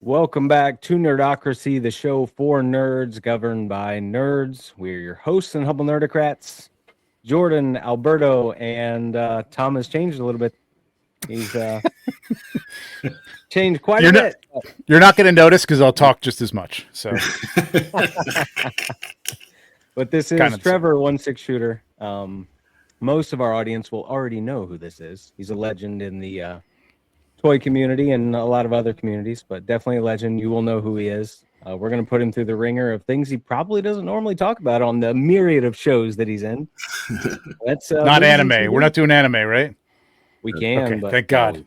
Welcome back to Nerdocracy, the show for nerds governed by nerds. We're your hosts and humble Nerdocrats, Jordan, Alberto, and Tom has changed a little bit. He's changed quite a bit. You're not going to notice because I'll talk just as much. So, but this is Trevor, 1-6 shooter. Most of our audience will already know who this is. He's a legend in the toy community and a lot of other communities, but definitely a legend. You will know who he is. We're going to put him through the ringer of things he probably doesn't normally talk about on the myriad of shows that he's in. That's not anime. We're not doing anime, right? We can. Okay, but thank God.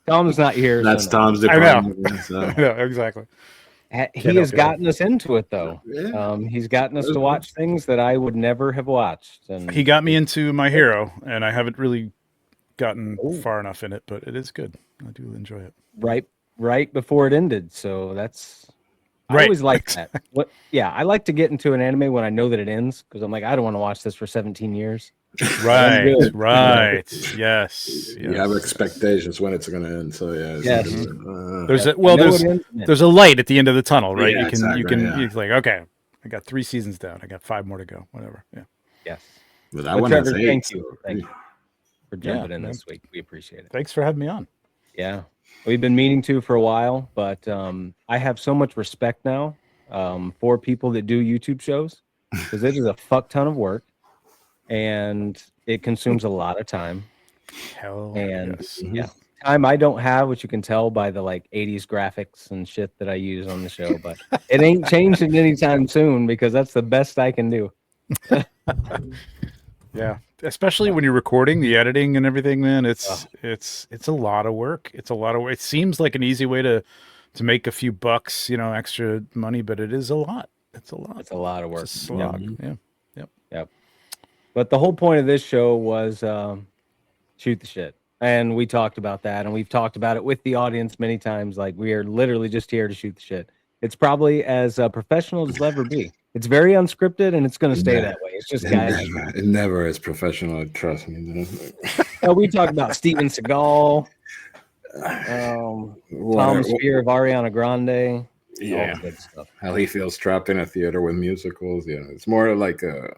Tom's not here. That's so Tom's department. So. I know, exactly. He has gotten us into it, though. Yeah. He's gotten us to watch things that I would never have watched. And he got me into My Hero, and I haven't really gotten far enough in it, but it is good. I do enjoy it. Right before it ended, so that's I always like that. I like to get into an anime when I know that it ends, because I'm like, I don't want to watch this for 17 years. Right. Yes. You have expectations when it's going to end, so there's a light at the end of the tunnel, right? Yeah, you're like, okay, I got 3 seasons down, I got 5 more to go, whatever. Yes. But I want to say thank you for jumping in this week. We appreciate it. Thanks for having me on. Yeah, we've been meaning to for a while, but I have so much respect now for people that do YouTube shows, because it is a fuck ton of work and it consumes a lot of time. Time I don't have, which you can tell by the 80s graphics and shit that I use on the show, but it ain't changing anytime soon, because that's the best I can do. Yeah, especially when you're recording, the editing and everything, man. It's a lot of work. It's a lot of work. It seems like an easy way to make a few bucks, extra money, but it is a lot. It's a lot. It's a lot of work. It's a slog. Yeah. Yep. But the whole point of this show was shoot the shit. And we talked about that, and we've talked about it with the audience many times. Like, we are literally just here to shoot the shit. It's probably as professional as it'll ever be. It's very unscripted, and it's going to stay that way. It's just guys. It never is professional. Trust me. We talked about Steven Seagal, Tom's fear of Ariana Grande. Yeah, all the good stuff. How he feels trapped in a theater with musicals. Yeah, it's more like a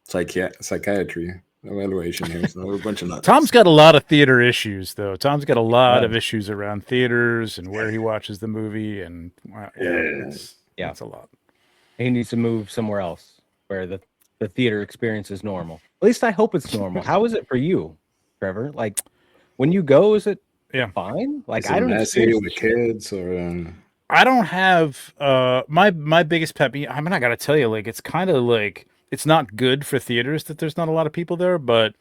psychiatry evaluation here. So a bunch of nuts. Tom's got a lot of theater issues, though. Tom's got a lot of issues around theaters and where he watches the movie, and it's a lot. He needs to move somewhere else where the theater experience is normal. At least I hope it's normal. How is it for you, Trevor? Like, when you go, is it fine? Like, I don't see with kids or. I don't have my biggest pet peeve. I'm not gonna tell you, it's kind of like, it's not good for theaters that there's not a lot of people there, but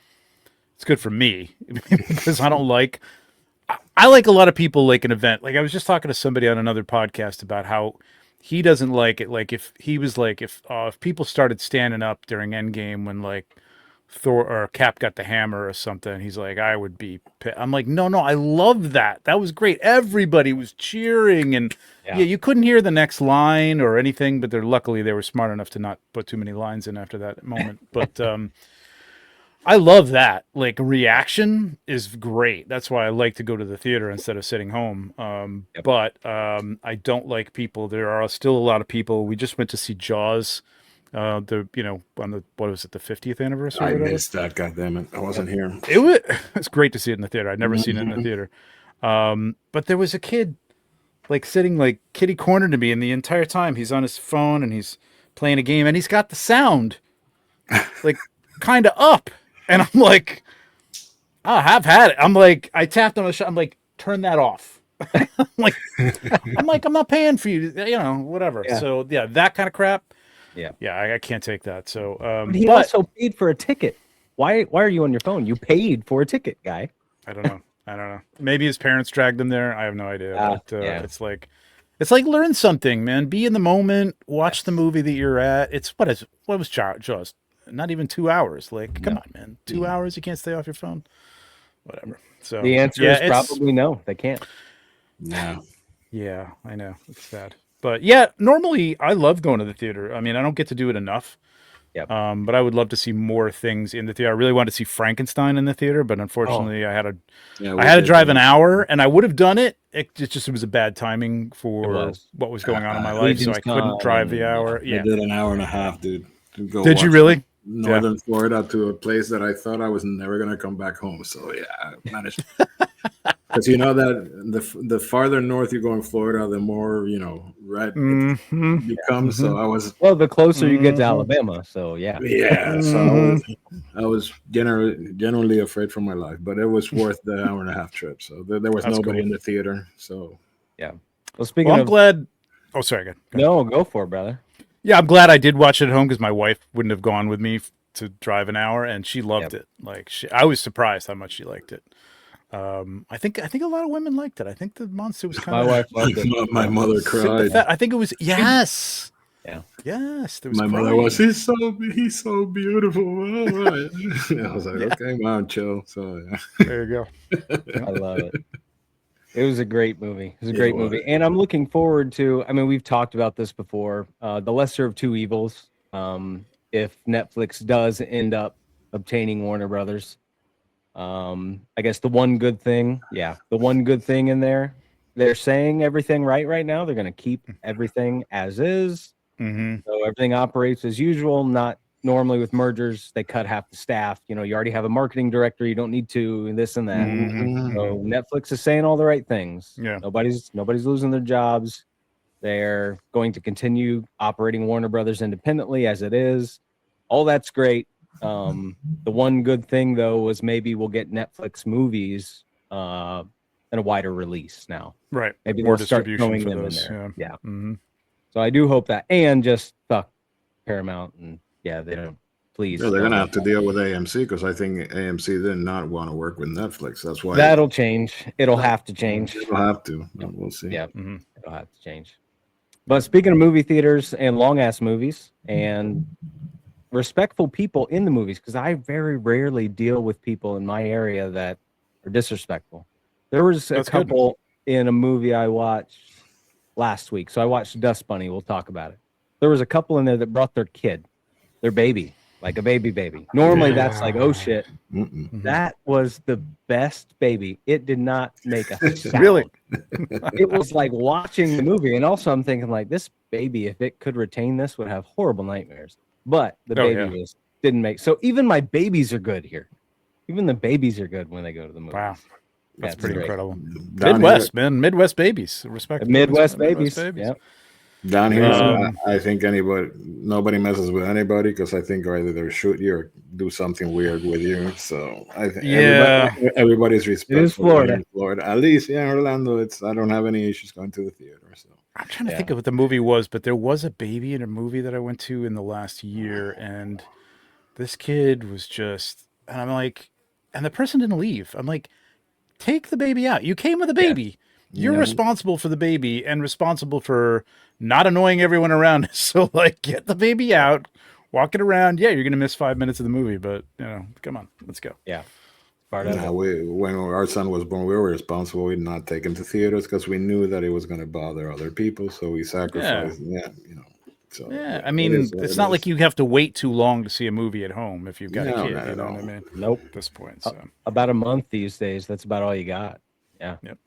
it's good for me because I don't like. I like a lot of people like an event. Like, I was just talking to somebody on another podcast about how he doesn't like it. Like, if people started standing up during Endgame when Thor or Cap got the hammer or something, he's like, I would be pissed. I'm like, no, I love that. That was great. Everybody was cheering, and you couldn't hear the next line or anything, but luckily they were smart enough to not put too many lines in after that moment. But I love that. Like, reaction is great. That's why I like to go to the theater instead of sitting home. But I don't like people. There are still a lot of people. We just went to see Jaws. On the what was it, the 50th anniversary? I missed that. God damn it, I wasn't here. It's great to see it in the theater. I'd never seen it in the theater. But there was a kid sitting kitty corner to me, and the entire time he's on his phone and he's playing a game, and he's got the sound kind of up, and I'm like, I've had it. I'm like, I tapped on the shot. I'm like, turn that off. I'm not paying for you, whatever. Yeah. So that kind of crap. Yeah, I can't take that. So, but he also paid for a ticket. Why are you on your phone? You paid for a ticket, guy. I don't know. Maybe his parents dragged him there. I have no idea. It's like learn something, man. Be in the moment. Watch the movie that you're at. What was Jaws? Not even 2 hours. Come on, man. 2 hours. You can't stay off your phone. Whatever. So the answer is probably no. They can't. No. Yeah, I know. It's sad. But normally I love going to the theater. I mean, I don't get to do it enough. Yep. But I would love to see more things in the theater. I really wanted to see Frankenstein in the theater, but unfortunately, I had to drive an hour, and I would have done it. It was a bad timing for what was going on in my life, so I couldn't drive the hour. I did an hour and a half, dude. Did you really? Northern Florida to a place that I thought I was never gonna come back home. So yeah, I managed. Because you know that the farther north you go in Florida, the more red it becomes. So I was the closer you get to Alabama. So yeah. So I was generally afraid for my life, but it was worth the hour and a half trip. So there was nobody in the theater. So yeah. Well, speaking I'm glad. Oh, sorry. Go ahead. No, go for it, brother. Yeah, I'm glad I did watch it at home because my wife wouldn't have gone with me to drive an hour, and she loved it. Like I was surprised how much she liked it. I think a lot of women liked it. I think the monster was kind of. My wife loved it. My mother cried. I think it was yes. Yeah. Yes. There was my mother was. He's so beautiful. I was like, okay, wow, chill. So yeah. There you go. I love it. It was a great movie. It was a great movie, and I'm looking forward to. I mean, we've talked about this before. The lesser of two evils. If Netflix does end up obtaining Warner Brothers. I guess the one good thing in there, they're saying everything right now. They're going to keep everything as is. So everything operates as usual. Not normally with mergers, they cut half the staff. You already have a marketing director. You don't need to, and this and that. So Netflix is saying all the right things. Yeah. Nobody's losing their jobs. They're going to continue operating Warner Brothers independently as it is. All that's great. The one good thing though was maybe we'll get Netflix movies in a wider release now. Right. Maybe more they'll start distribution showing for them those. in there. Yeah. Yeah. So I do hope that, and just fuck Paramount, and they don't. Please. No, they're gonna have to deal with AMC because I think AMC did not want to work with Netflix. That's why that'll change. It'll have to change. It'll have to. We'll see. Yeah. It'll have to change. But speaking of movie theaters and long ass movies and respectful people in the movies, because I very rarely deal with people in my area that are disrespectful. There was a couple in a movie I watched last week. So I watched Dust Bunny. We'll talk about it. There was a couple in there that brought their kid, their baby, like a baby. Normally that's like, oh shit. That was the best baby. It did not make a sound. Really? It was like watching the movie. And also I'm thinking like this baby, if it could retain this, would have horrible nightmares. But the baby didn't make. So even my babies are good here. Even the babies are good when they go to the movie. Wow. That's pretty incredible. Midwest, man. Midwest babies. Respect. Midwest babies. Yeah. Down here, I think nobody messes with anybody because I think either they shoot you or do something weird with you. So I think everybody's respectful. It is Florida. In Florida, at least, Orlando. I don't have any issues going to the theater. So I'm trying to think of what the movie was, but there was a baby in a movie that I went to in the last year, and this kid was just, and I'm like, and the person didn't leave. I'm like, take the baby out. You came with a baby. You're responsible for the baby and responsible for not annoying everyone around us. So, like, get the baby out, walk it around. Yeah, you're going to miss 5 minutes of the movie, but, come on, let's go. Yeah. When our son was born, we were responsible. We did not take him to theaters because we knew that it was going to bother other people. So we sacrificed. So, I mean, it's not like you have to wait too long to see a movie at home if you've got a kid. You know what I mean? Nope. At this point, so. About a month these days. That's about all you got. Yeah. Yep.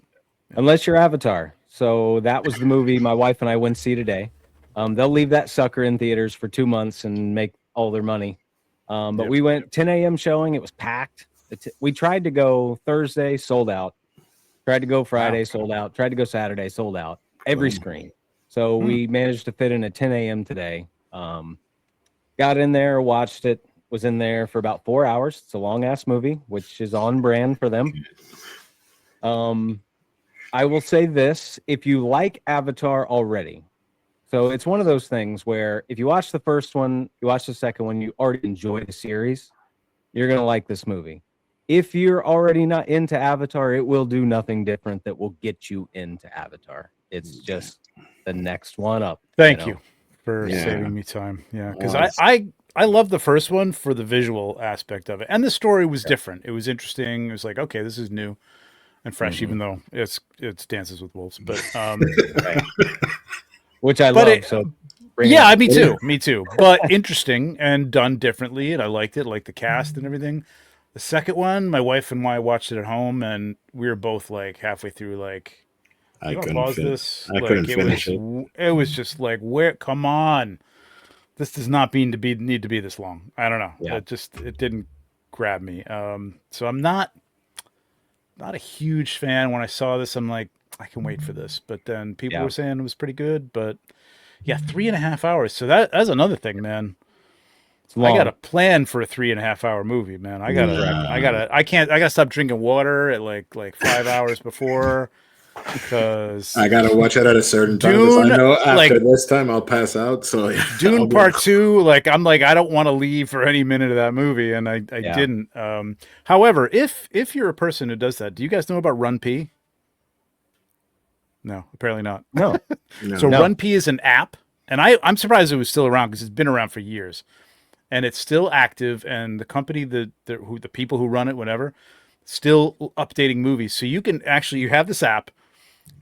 Unless you're Avatar. So that was the movie my wife and I went to see today. They'll leave that sucker in theaters for 2 months and make all their money. But we went 10 a.m. showing. It was packed. We tried to go Thursday, sold out. Tried to go Friday, sold out. Tried to go Saturday, sold out. Every screen. So we managed to fit in at 10 a.m. today. Got in there, watched it, was in there for about 4 hours. It's a long-ass movie, which is on brand for them. I will say this. If you like Avatar already, so it's one of those things where if you watch the first one, you watch the second one, you already enjoy the series, you're going to like this movie. If you're already not into Avatar, it will do nothing different that will get you into Avatar. It's just the next one up. Thank you for saving me time. Yeah, because I love the first one for the visual aspect of it, and the story was different. It was interesting. It was like, okay, this is new and fresh, even though it's Dances with Wolves, but which I love. Yeah, me too. Me too. But interesting and done differently, and I liked it. I liked the cast and everything. The second one, my wife and I watched it at home, and we were both like halfway through, like, I "You want to couldn't pause finish. this?" I Like, couldn't finish it. It was just like, where? Come on, this does not need to be this long. I don't know. Yeah. It didn't grab me. So I'm not a huge fan. When I saw this, I'm like, I can wait for this. But then people were saying it was pretty good. But yeah, 3.5 hours. So that's another thing, man. I got to plan for a 3.5 hour movie, man. I gotta stop drinking water at like 5 hours before, because I gotta watch it at a certain time. Because I know after this time I'll pass out. So yeah, Dune Part 2, like, I'm like, I don't want to leave for any minute of that movie, and I didn't. However, if you're a person who does that, do you guys know about Run P? No, apparently not. No. So Run P is an app, and I'm surprised it was still around, because it's been around for years. And it's still active, and the company, the people who run it, whatever, still updating movies. So you can actually, you have this app,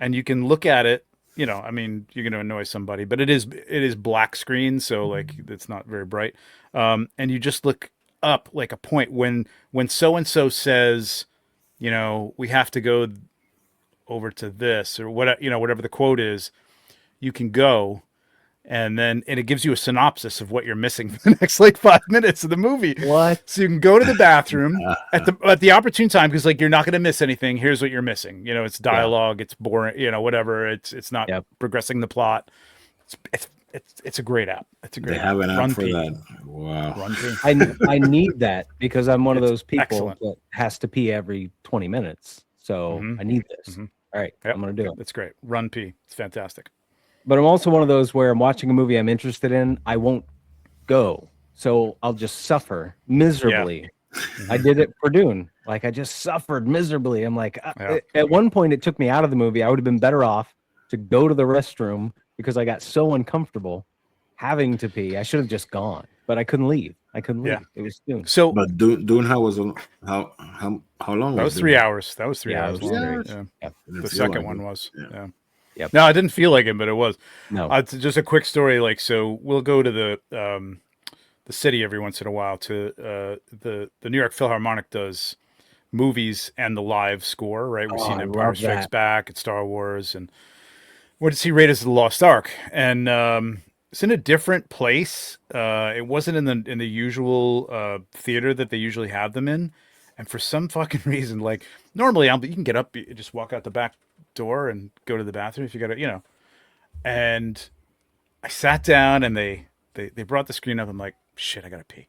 and you can look at it. You know, I mean, you're going to annoy somebody, but it is black screen, so like it's not very bright. And you just look up like a point when so and so says, you know, we have to go over to this, or what, you know, whatever the quote is, you can go. And it gives you a synopsis of what you're missing for the next like 5 minutes of the movie. What? So you can go to the bathroom at the opportune time, because like you're not going to miss anything. Here's what you're missing. You know, it's dialogue. It's boring. You know, whatever. It's not progressing the plot. It's a great app. It's a great. They have an app for P. that. Wow. Run P. I need that, because I'm one of those people excellent. that has to pee every 20 minutes. So I need this. All right, I'm gonna do it. It's great. Run P. It's fantastic. But I'm also one of those where I'm watching a movie I'm interested in, I won't go. So I'll just suffer miserably. I did it for Dune. Like, I just suffered miserably. I'm like, at one point it took me out of the movie. I would have been better off to go to the restroom, because I got so uncomfortable having to pee. I should have just gone, but I couldn't leave. It was Dune. So, but Dune, how long? That was 3 hours. That was 3 hours. The second one was. Yeah. Yep. No, I didn't feel like it, but it was. No, it's just a quick story. Like, so we'll go to the city every once in a while to the New York Philharmonic does movies and the live score. Right, we've seen Empire Strikes Back and Star Wars, and went to see Raiders of the Lost Ark, and it's in a different place. It wasn't in the usual theater that they usually have them in, and for some fucking reason, like normally you can get up, you just walk out the back door and go to the bathroom if you got to, you know. And I sat down, and they brought the screen up. I'm like, shit, I gotta pee.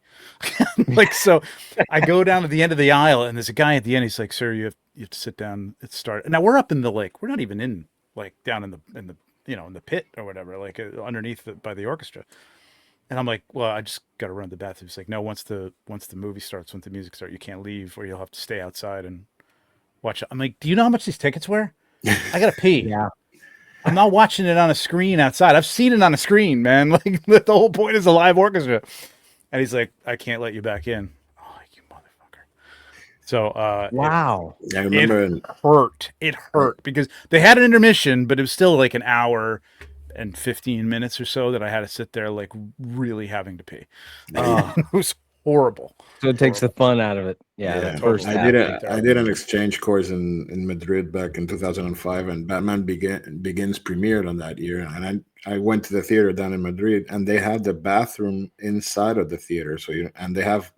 Like, so I go down to the end of the aisle, and there's a guy at the end. He's like, sir, you have to sit down. It's started. Now we're up in the we're not even in like down in the you know, in the pit or whatever, like underneath by the orchestra. And I'm like, well, I just got to run to the bathroom. He's like, no, once the movie starts, once the music starts, you can't leave, or you'll have to stay outside and watch it. I'm like, do you know how much these tickets were? I gotta pee. Yeah. I'm not watching it on a screen outside. I've seen it on a screen, man. Like, the whole point is a live orchestra. And he's like, I can't let you back in. Oh, you motherfucker. So, wow. I remember it hurt because they had an intermission, but it was still like an hour and 15 minutes or so that I had to sit there, like, really having to pee. It was horrible. So it takes the fun out of it. Yeah. I did an exchange course in Madrid back in 2005, and Batman Begins premiered on that year. And I went to the theater down in Madrid, and they had the bathroom inside of the theater. So and they have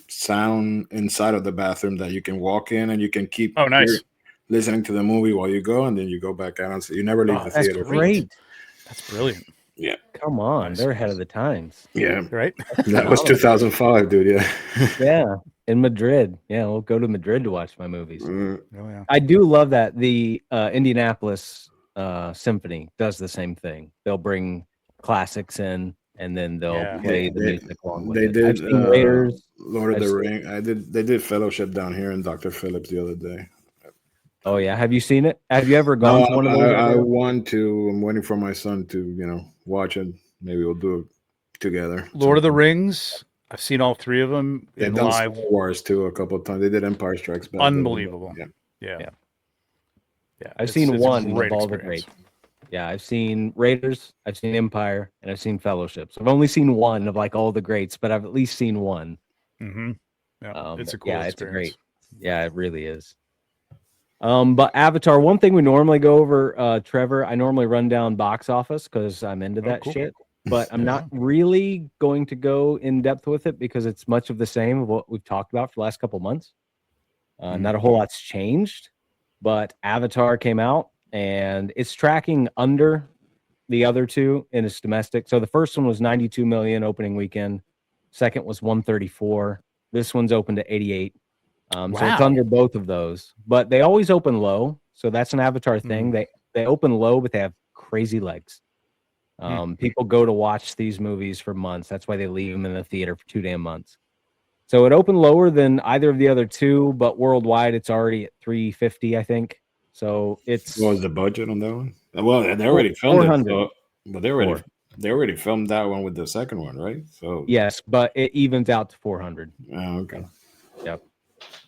sound inside of the bathroom that you can walk in, and you can keep listening to the movie while you go, and then you go back out. So you never leave the theater. That's great. That's brilliant. Yeah. Come on. They're ahead of the times. Yeah. Right? That was 2005, dude. Yeah. Yeah. In Madrid. Yeah. We'll go to Madrid to watch my movies. Oh, yeah. I do love that. The Indianapolis Symphony does the same thing. They'll bring classics in, and then they'll play the music along with it. They did Raiders, Lord of the Rings. They did Fellowship down here in Dr. Phillips the other day. Oh yeah, have you seen it? Have you ever gone to one of those? I want to. I'm waiting for my son to, watch it. Maybe we'll do it together. Lord of the Rings. I've seen all three of them in live. Star Wars too a couple of times. They did Empire Strikes Back. Unbelievable. Yeah. I've seen one of all the greats. Yeah, I've seen Raiders, I've seen Empire, and I've seen Fellowship. So I've only seen one of like all the greats, but I've at least seen one. Mm-hmm. Yeah, it's a cool yeah, experience. it's great. Yeah, it really is. But Avatar, one thing we normally go over, Trevor, I normally run down box office because I'm into that shit. But I'm not really going to go in depth with it because it's much of the same of what we've talked about for the last couple months. Not a whole lot's changed, but Avatar came out and it's tracking under the other two in its domestic. So the first one was 92 million opening weekend. Second was 134. This one's open to 88. So it's under both of those, but they always open low. So that's an Avatar thing. They open low, but they have crazy legs. People go to watch these movies for months. That's why they leave them in the theater for 2 damn months. So it opened lower than either of the other two, but worldwide it's already at 350, I think. So it's what was the budget on that one? Well, they already filmed it, but they already filmed that one with the second one, right? So yes, but it evens out to 400. Oh, okay. Yep.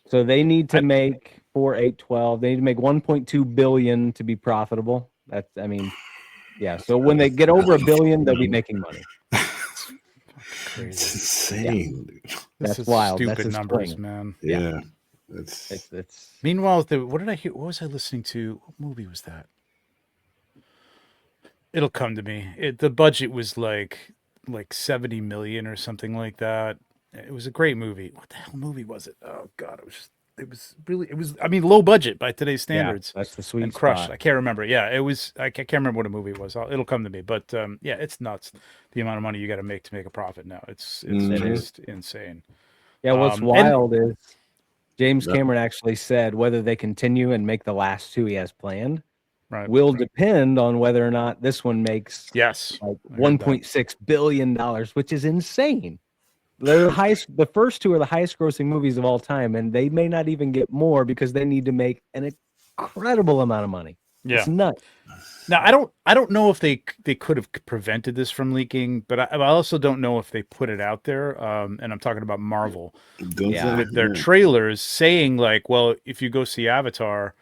So they need to make 4, 8, 12. They need to make 1.2 billion to be profitable. That's, I mean, yeah. So when they get over $1 billion, they'll be making money. Crazy. It's insane. Yeah. That's wild. Stupid That's numbers, man. Yeah. It's. Meanwhile, what did I hear? What was I listening to? What movie was that? It'll come to me. The budget was like 70 million or something like that. It was a great movie. What the hell movie was it? Oh God, it was I mean, low budget by today's standards. Yeah, that's the sweet crushed. spot. I can't remember. Yeah, it was. I can't remember what a movie it was. It'll come to me. But yeah, it's nuts. The amount of money you got to make a profit now. It's just insane. Yeah, what's wild is James Cameron actually said whether they continue and make the last two he has planned will depend on whether or not this one makes like $1.6 billion, which is insane. They're the highest. The first two are the highest grossing movies of all time, and they may not even get more because they need to make an incredible amount of money. Yeah, it's nuts. Now I don't know if they could have prevented this from leaking, but I also don't know if they put it out there. And I'm talking about Marvel with their trailers saying like, well, if you go see Avatar,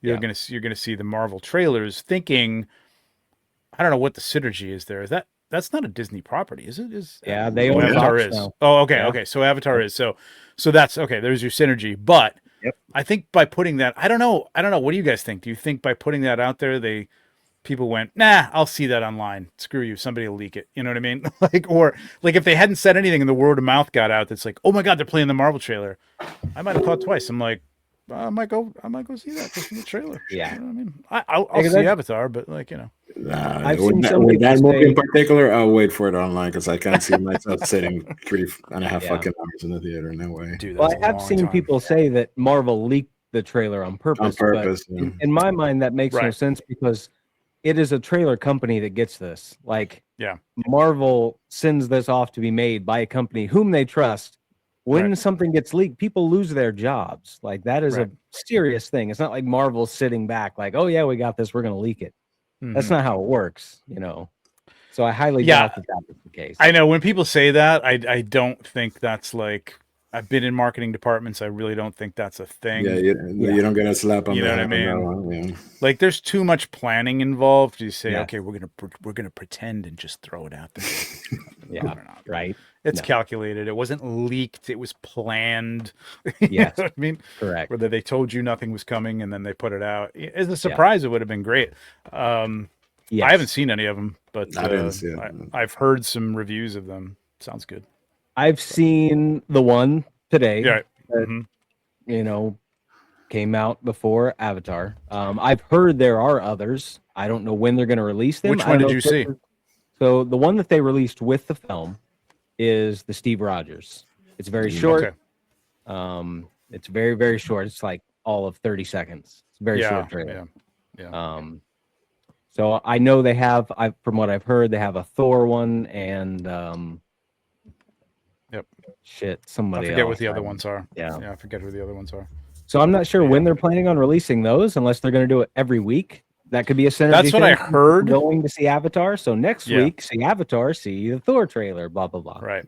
you're gonna see the Marvel trailers. Thinking, I don't know what the synergy is there. That's not a Disney property, is it? They own Avatar Fox is. now. Oh, okay, okay. So Avatar is. So that's okay. There's your synergy. But I think by putting that, I don't know. What do you guys think? Do you think by putting that out there, people went, nah, I'll see that online. Screw you. Somebody will leak it. You know what I mean? Or if they hadn't said anything and the word of mouth got out, that's like, oh my God, they're playing the Marvel trailer. I might have thought twice. I'm like, I might go see that just in the trailer. Yeah. You know what I mean? I'll see Avatar, but I've seen with that movie in particular, I'll wait for it online because I can't see myself sitting 3.5 fucking hours in the theater. No way. Dude, well, I have seen people say that Marvel leaked the trailer on purpose. But in my mind, that makes no sense because it is a trailer company that gets this. Marvel sends this off to be made by a company whom they trust. When something gets leaked, people lose their jobs. Like that is a serious thing. It's not like Marvel's sitting back like, oh yeah, we got this. We're going to leak it. Mm-hmm. That's not how it works, So I highly doubt that was the case. I know when people say that, I don't think that's like, I've been in marketing departments. I really don't think that's a thing. Yeah, you don't get a slap on the head. You know what I mean? Like there's too much planning involved. You say, okay, we're gonna pretend and just throw it out there. Right. It's calculated. It wasn't leaked. It was planned. Yeah, I mean, correct. Whether they told you nothing was coming and then they put it out as a surprise, it would have been great. I haven't seen any of them, but I've heard some reviews of them. Sounds good. I've seen the one today that, came out before Avatar. I've heard there are others. I don't know when they're going to release them. Which one did you see? So the one that they released with the film is the Steve Rogers. It's very short. Okay. It's very, very short. It's like all of 30 seconds. It's a very short trailer. Yeah. So I know they have, from what I've heard, they have a Thor one and somebody else. I forget what the other ones are. Yeah, I forget who the other ones are. So I'm not sure when they're planning on releasing those, unless they're going to do it every week. That could be a synergy. That's what I heard. Going to see Avatar. So next week, see Avatar, see the Thor trailer, blah, blah, blah. Right.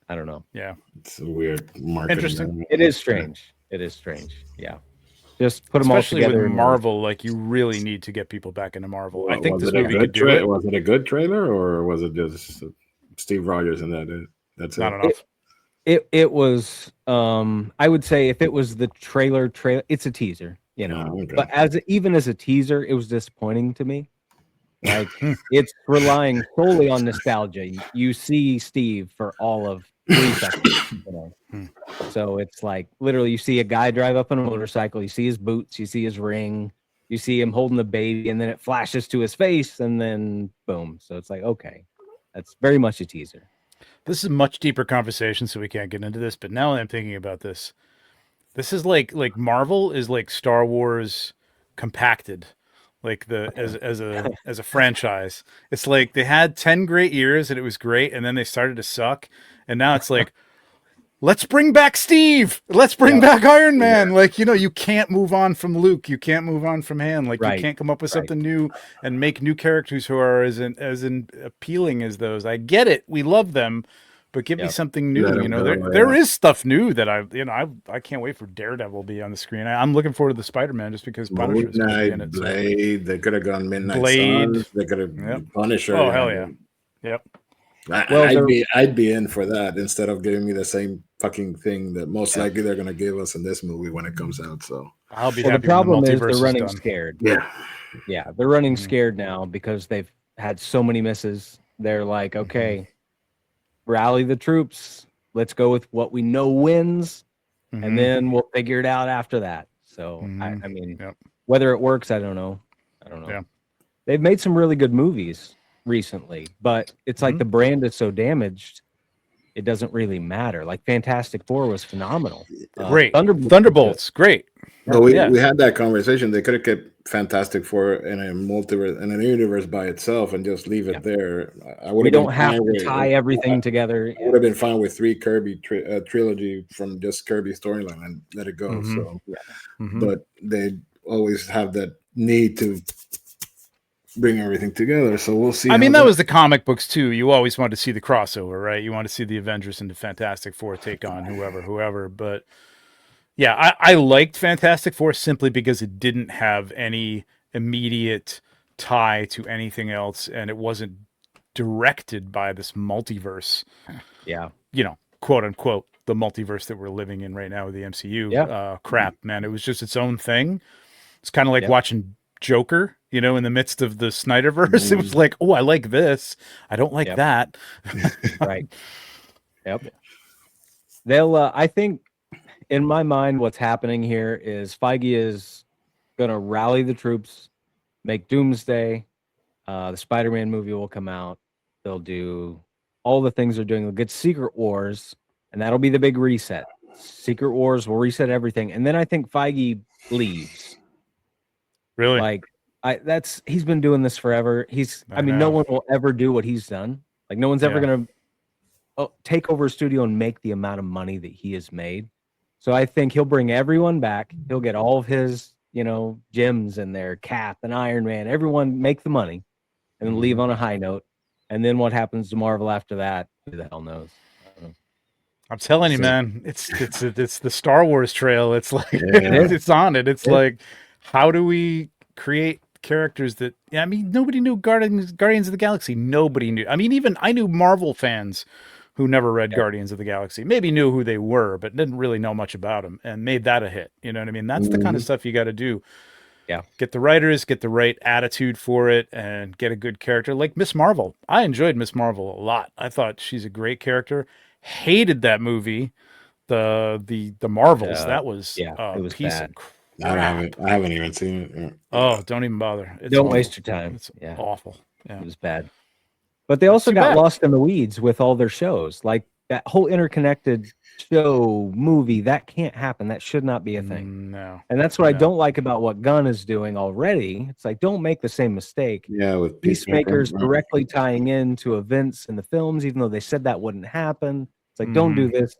I don't know. Yeah. It's a weird marketing. Interesting. It is strange. It is strange. Yeah. Just put them all Especially together. with Marvel, like you really need to get people back into Marvel. I think this movie could do it. Was it a good trailer, or was it just Steve Rogers and that's Not it? enough. It was. I would say if it was the trailer, it's a teaser, Okay. But even as a teaser, it was disappointing to me. Like it's relying solely on nostalgia. You see Steve for all of 3 seconds, So it's like literally you see a guy drive up on a motorcycle, you see his boots, you see his ring, you see him holding the baby, and then it flashes to his face, and then boom. So it's like, okay, that's very much a teaser. This is a much deeper conversation, so we can't get into this. But now that I'm thinking about this, this is like Marvel is like Star Wars compacted. Like as a franchise, it's like they had 10 great years and it was great, and then they started to suck, and now it's like, let's bring back Steve, let's bring back Iron Man. Like, you can't move on from Luke, you can't move on from Han. Like, you can't come up with something new and make new characters who are as appealing as those. I get it, we love them, but give me something new. There is stuff new that I can't wait for Daredevil to be on the screen. I'm looking forward to the Spider-Man just because Punisher's going to be in it. Blade, they could have gone Midnight Blade. Suns, they could have Punisher. Oh, hell yeah. Yep. I'd be in for that instead of giving me the same fucking thing that most likely they're going to give us in this movie when it comes out. So I'll be happy. The problem when is the they're running done. scared. Yeah, they're running scared now because they've had so many misses. They're like, okay, rally the troops. Let's go with what we know wins, and then we'll figure it out after that. So I mean, whether it works, I don't know. Yeah. They've made some really good movies recently, but it's like the brand is so damaged, it doesn't really matter. Like Fantastic Four was phenomenal. Great. Thunderbolts, great. But we had that conversation. They could have kept Fantastic Four in a multiverse, in a universe by itself, and just leave it there. We don't have to tie everything together. I would have been fine with 3 Kirby trilogy from just Kirby storyline and let it go. So, but they always have that need to bring everything together. So we'll see. I mean, that was the comic books too. You always wanted to see the crossover, right? You want to see the Avengers and the Fantastic Four take on whoever. But yeah, I liked Fantastic Four simply because it didn't have any immediate tie to anything else, and it wasn't directed by this multiverse. Yeah. Quote unquote, the multiverse that we're living in right now with the MCU. Crap, man. It was just its own thing. It's kind of like watching Joker, in the midst of the Snyderverse. It was like, oh, I like this. I don't like that. Right. Yep. They'll, I think, in my mind, what's happening here is Feige is going to rally the troops, make Doomsday. The Spider-Man movie will come out. They'll do all the things they're doing. They'll get Secret Wars, and that'll be the big reset. Secret Wars will reset everything. And then I think Feige leaves. Really? Like, he's been doing this forever. No one will ever do what he's done. Like, no one's ever going to take over a studio and make the amount of money that he has made. So I think he'll bring everyone back. He'll get all of his, gems in there, Cap and Iron Man, everyone make the money and then leave on a high note. And then what happens to Marvel after that? Who the hell knows? I'm telling you, man, it's the Star Wars trail. It's like, it's on it. It's like, how do we create characters that, nobody knew Guardians of the Galaxy. Nobody knew. I mean, even I knew Marvel fans who never read Guardians of the Galaxy, maybe knew who they were, but didn't really know much about them, and made that a hit. You know what I mean? That's the kind of stuff you got to do. Yeah. Get the writers, get the right attitude for it, and get a good character. Like Miss Marvel. I enjoyed Miss Marvel a lot. I thought she's a great character. Hated that movie, the Marvels. That was it was piece bad. of crap. I haven't even seen it. Yeah. Oh, don't even bother. It's Don't awful. waste your time. It's awful. Yeah. It was bad. But they also got lost in the weeds with all their shows. Like that whole interconnected show movie, that can't happen. That should not be a thing. No. And that's what I don't like about what Gunn is doing already. It's like, don't make the same mistake. Yeah, with Peacemakers directly tying into events in the films, even though they said that wouldn't happen. It's like, don't do this.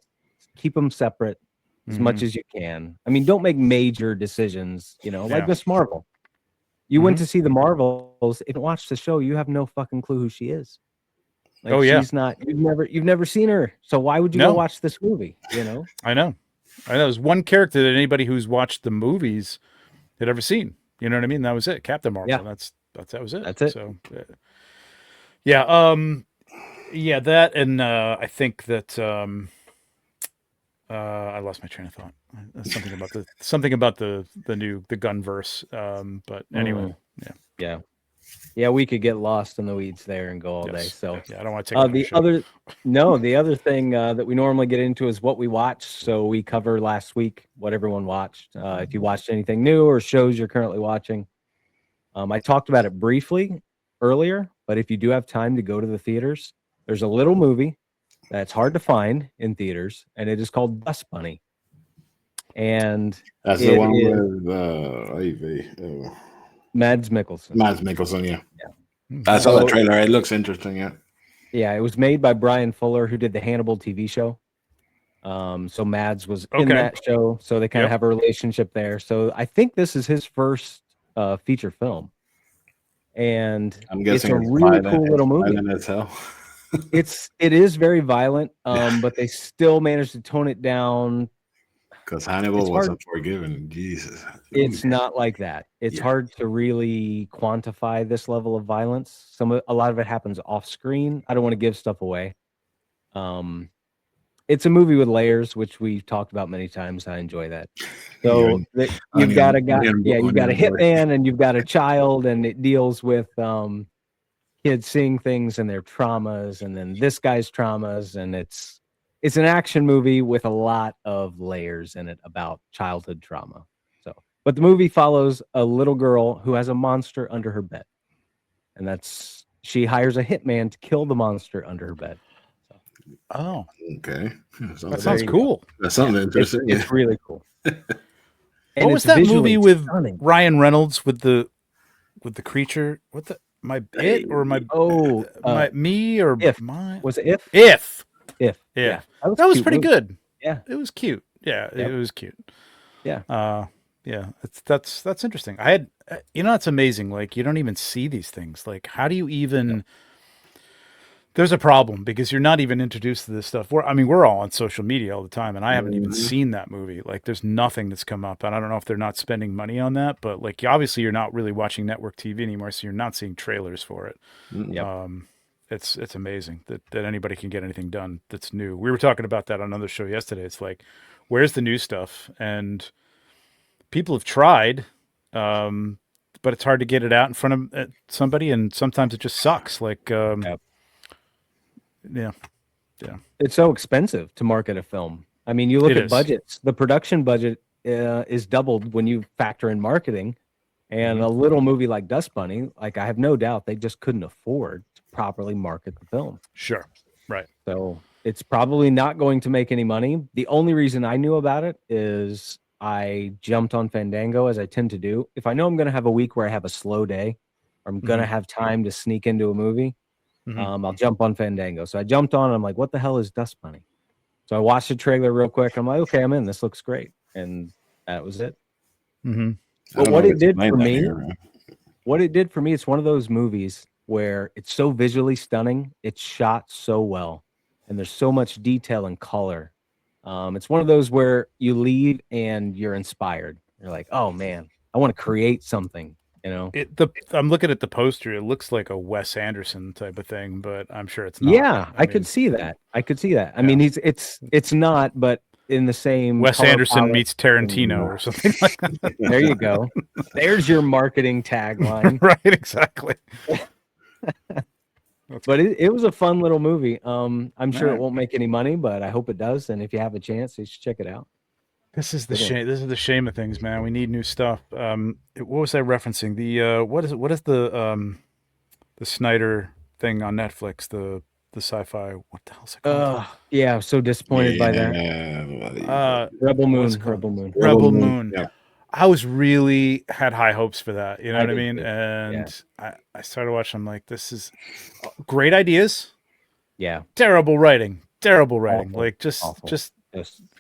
Keep them separate as much as you can. I mean, don't make major decisions, like Miss Marvel. You went to see the Marvels. If you watch the show, you have no fucking clue who she is. Like, she's not. You've never seen her. So why would you go watch this movie? I know. I know there's one character that anybody who's watched the movies had ever seen. You know what I mean? That was it. Captain Marvel. Yeah. That was it. That's it. So, yeah. Yeah, that, and I think that I lost my train of thought. Something about the Gunverse. But anyway, yeah. We could get lost in the weeds there and go all day. So yeah, I don't want to take the other thing that we normally get into is what we watched. So we cover last week what everyone watched. If you watched anything new or shows you're currently watching, I talked about it briefly earlier. But if you do have time to go to the theaters, there's a little movie that's hard to find in theaters, and it is called Dust Bunny. And that's the one with Mads Mikkelsen. Mads Mikkelsen, yeah. I saw the trailer. It looks interesting, yeah. Yeah, it was made by Brian Fuller, who did the Hannibal TV show. So Mads was in that show, so they kind of have a relationship there. So I think this is his first feature film. And I'm guessing it's a really cool little movie. As hell. It is very violent, but they still managed to tone it down. Because Hannibal wasn't forgiven. Jesus. It's not like that. It's hard to really quantify this level of violence. A lot of it happens off screen. I don't want to give stuff away. It's a movie with layers, which we've talked about many times. I enjoy that. So you've got a hitman and you've got a child, and it deals with kids seeing things and their traumas, and then this guy's traumas, and it's an action movie with a lot of layers in it about childhood trauma. But the movie follows a little girl who has a monster under her bed, and she hires a hitman to kill the monster under her bed. Oh, okay. That sounds cool. That's something interesting. It's really cool. What was that movie with Ryan Reynolds with the creature? What the me or If my was it if yeah that was pretty good. Yeah, it was cute. Yeah, it was cute. Yeah. Yeah, that's interesting. I had, it's amazing. Like, you don't even see these things. Like, how do you even? There's a problem because you're not even introduced to this stuff. We're all on social media all the time, and I haven't even seen that movie. Like, there's nothing that's come up, and I don't know if they're not spending money on that, but like, obviously, you're not really watching network TV anymore, so you're not seeing trailers for it. Yep. It's amazing that anybody can get anything done that's new. We were talking about that on another show yesterday. It's like, where's the new stuff? And people have tried, but it's hard to get it out in front of somebody, and sometimes it just sucks. Like, yeah. It's so expensive to market a film. I mean, you look at budgets. The production budget is doubled when you factor in marketing. And a little movie like Dust Bunny, like, I have no doubt they just couldn't afford to properly market the film. Sure. Right. So it's probably not going to make any money. The only reason I knew about it is I jumped on Fandango, as I tend to do. If I know I'm going to have a week where I have a slow day, or I'm going to have time to sneak into a movie, I'll jump on Fandango. So I jumped on, and I'm like, what the hell is Dust Bunny? So I watched the trailer real quick. I'm like, okay, I'm in. This looks great. And that was it. But what it did for me, it's one of those movies where it's so visually stunning. It's shot so well, and there's so much detail and color. It's one of those where you leave and you're inspired. You're like, oh man, I want to create something. You know, I'm looking at the poster. It looks like a Wes Anderson type of thing, but I'm sure it's not. Yeah, I could see that. I mean, it's not, but in the same Wes Anderson meets Tarantino or something like that. There you go. There's your marketing tagline. Right, exactly. But it was a fun little movie. I'm sure it won't make any money, but I hope it does. And if you have a chance, you should check it out. This is the shame. This is the shame of things, man. We need new stuff. What was I referencing? The what is it? What is the Snyder thing on Netflix? The sci-fi. What the hell's it called? Yeah, I'm so disappointed by that. Rebel Moon. Yeah. I was really had high hopes for that. You know what I mean? And I started watching. I'm like, this is great ideas. Yeah. Terrible writing. Awful. Like just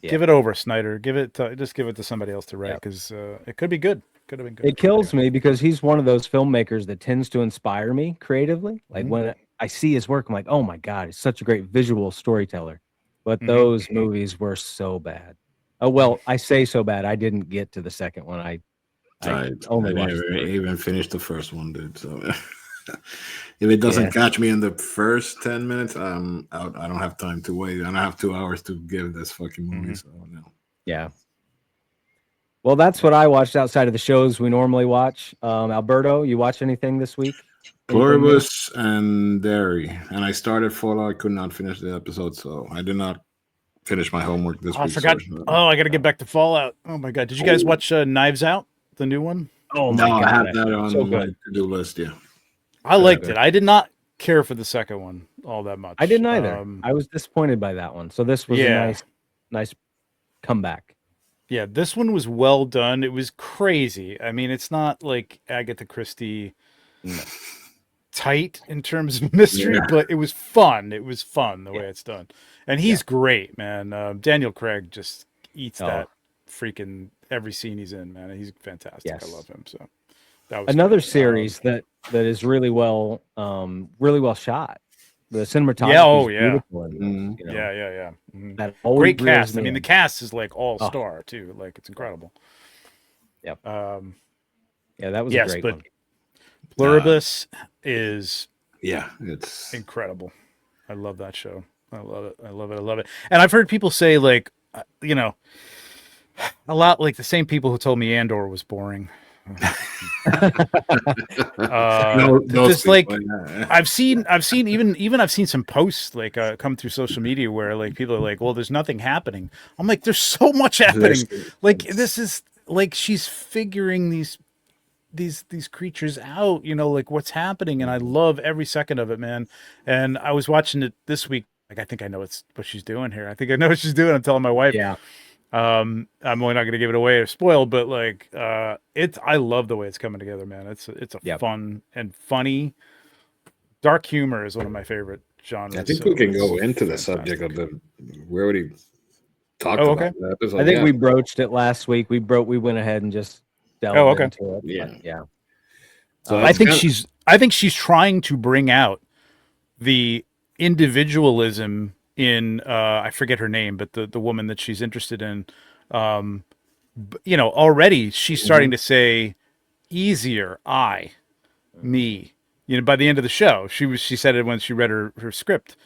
give it over, Snyder. Give it to somebody else to write, because it could be good. Could have been good. It kills me because he's one of those filmmakers that tends to inspire me creatively. Like when I see his work, I'm like, oh my God, he's such a great visual storyteller. But those movies were so bad. Oh well, I say so bad. I didn't get to the second one. I only watched never the first. even finished the first one, dude. So if it doesn't catch me in the first 10 minutes, I'm out. I don't have time to wait. I don't have 2 hours to give this fucking movie. So no. Yeah. Well, that's what I watched outside of the shows we normally watch. Alberto, you watch anything this week? Pluribus and Derry, and I started Fallout. I could not finish the episode, so I did not finish my homework this week. I forgot. I got to get back to Fallout. Oh my god! Did you guys watch Knives Out, the new one? Oh my god! I have that on my to-do list. Yeah, I liked it. I did not care for the second one all that much. I didn't either. I was disappointed by that one. So this was a nice comeback. Yeah, this one was well done. It was crazy. I mean, it's not like Agatha Christie tight in terms of mystery, but it was fun. It was fun the way it's done. And he's great, man. Daniel Craig just eats that freaking every scene he's in, man. He's fantastic. Yes. I love him. So that was another series that is really well shot. The cinematography. Yeah. Beautiful and, you know, Yeah. Mm-hmm. That great cast. I mean, the cast is like all star too. Like it's incredible. Yep. Yeah, that was a great one. Pluribus is it's incredible. I love that show. I love it. And I've heard people say like, a lot like the same people who told me Andor was boring. Just like I've seen some posts like come through social media where like people are like, well, there's nothing happening. I'm like, there's so much happening. Like this is like she's figuring these creatures out, like what's happening, and I love every second of it, man. And I was watching it this week. Like I think I know what she's doing here. I think I know what she's doing. I'm telling my wife. Yeah. I'm only not going to give it away or spoil, but like I love the way it's coming together, man. It's a fun and funny, dark humor is one of my favorite genres. I think we can go into the subject of we already talked about that episode. I think we broached it last week. We went ahead and just delved into it. Yeah. So I think she's trying to bring out the individualism in I forget her name, but the woman that she's interested in, already she's starting to say easier, me. By the end of the show, she said it when she read her script,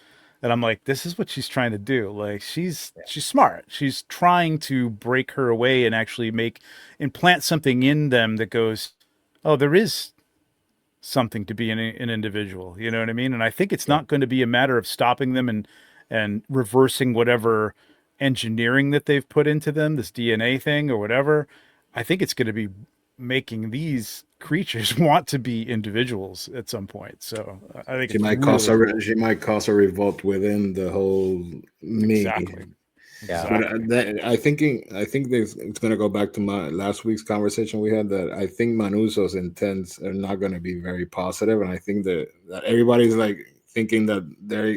and I'm like, this is what she's trying to do. Like she's smart. She's trying to break her away and actually implant something in them that goes, oh, there is something to be an individual. You know what I mean? And I think it's not going to be a matter of stopping them and reversing whatever engineering that they've put into them, this DNA thing or whatever. I think it's going to be making these creatures want to be individuals at some point. So I think she might cause a revolt within the whole me. Exactly. Yeah, but I think it's going to go back to my last week's conversation we had, that I think Manuso's intents are not going to be very positive, and I think that everybody's like thinking that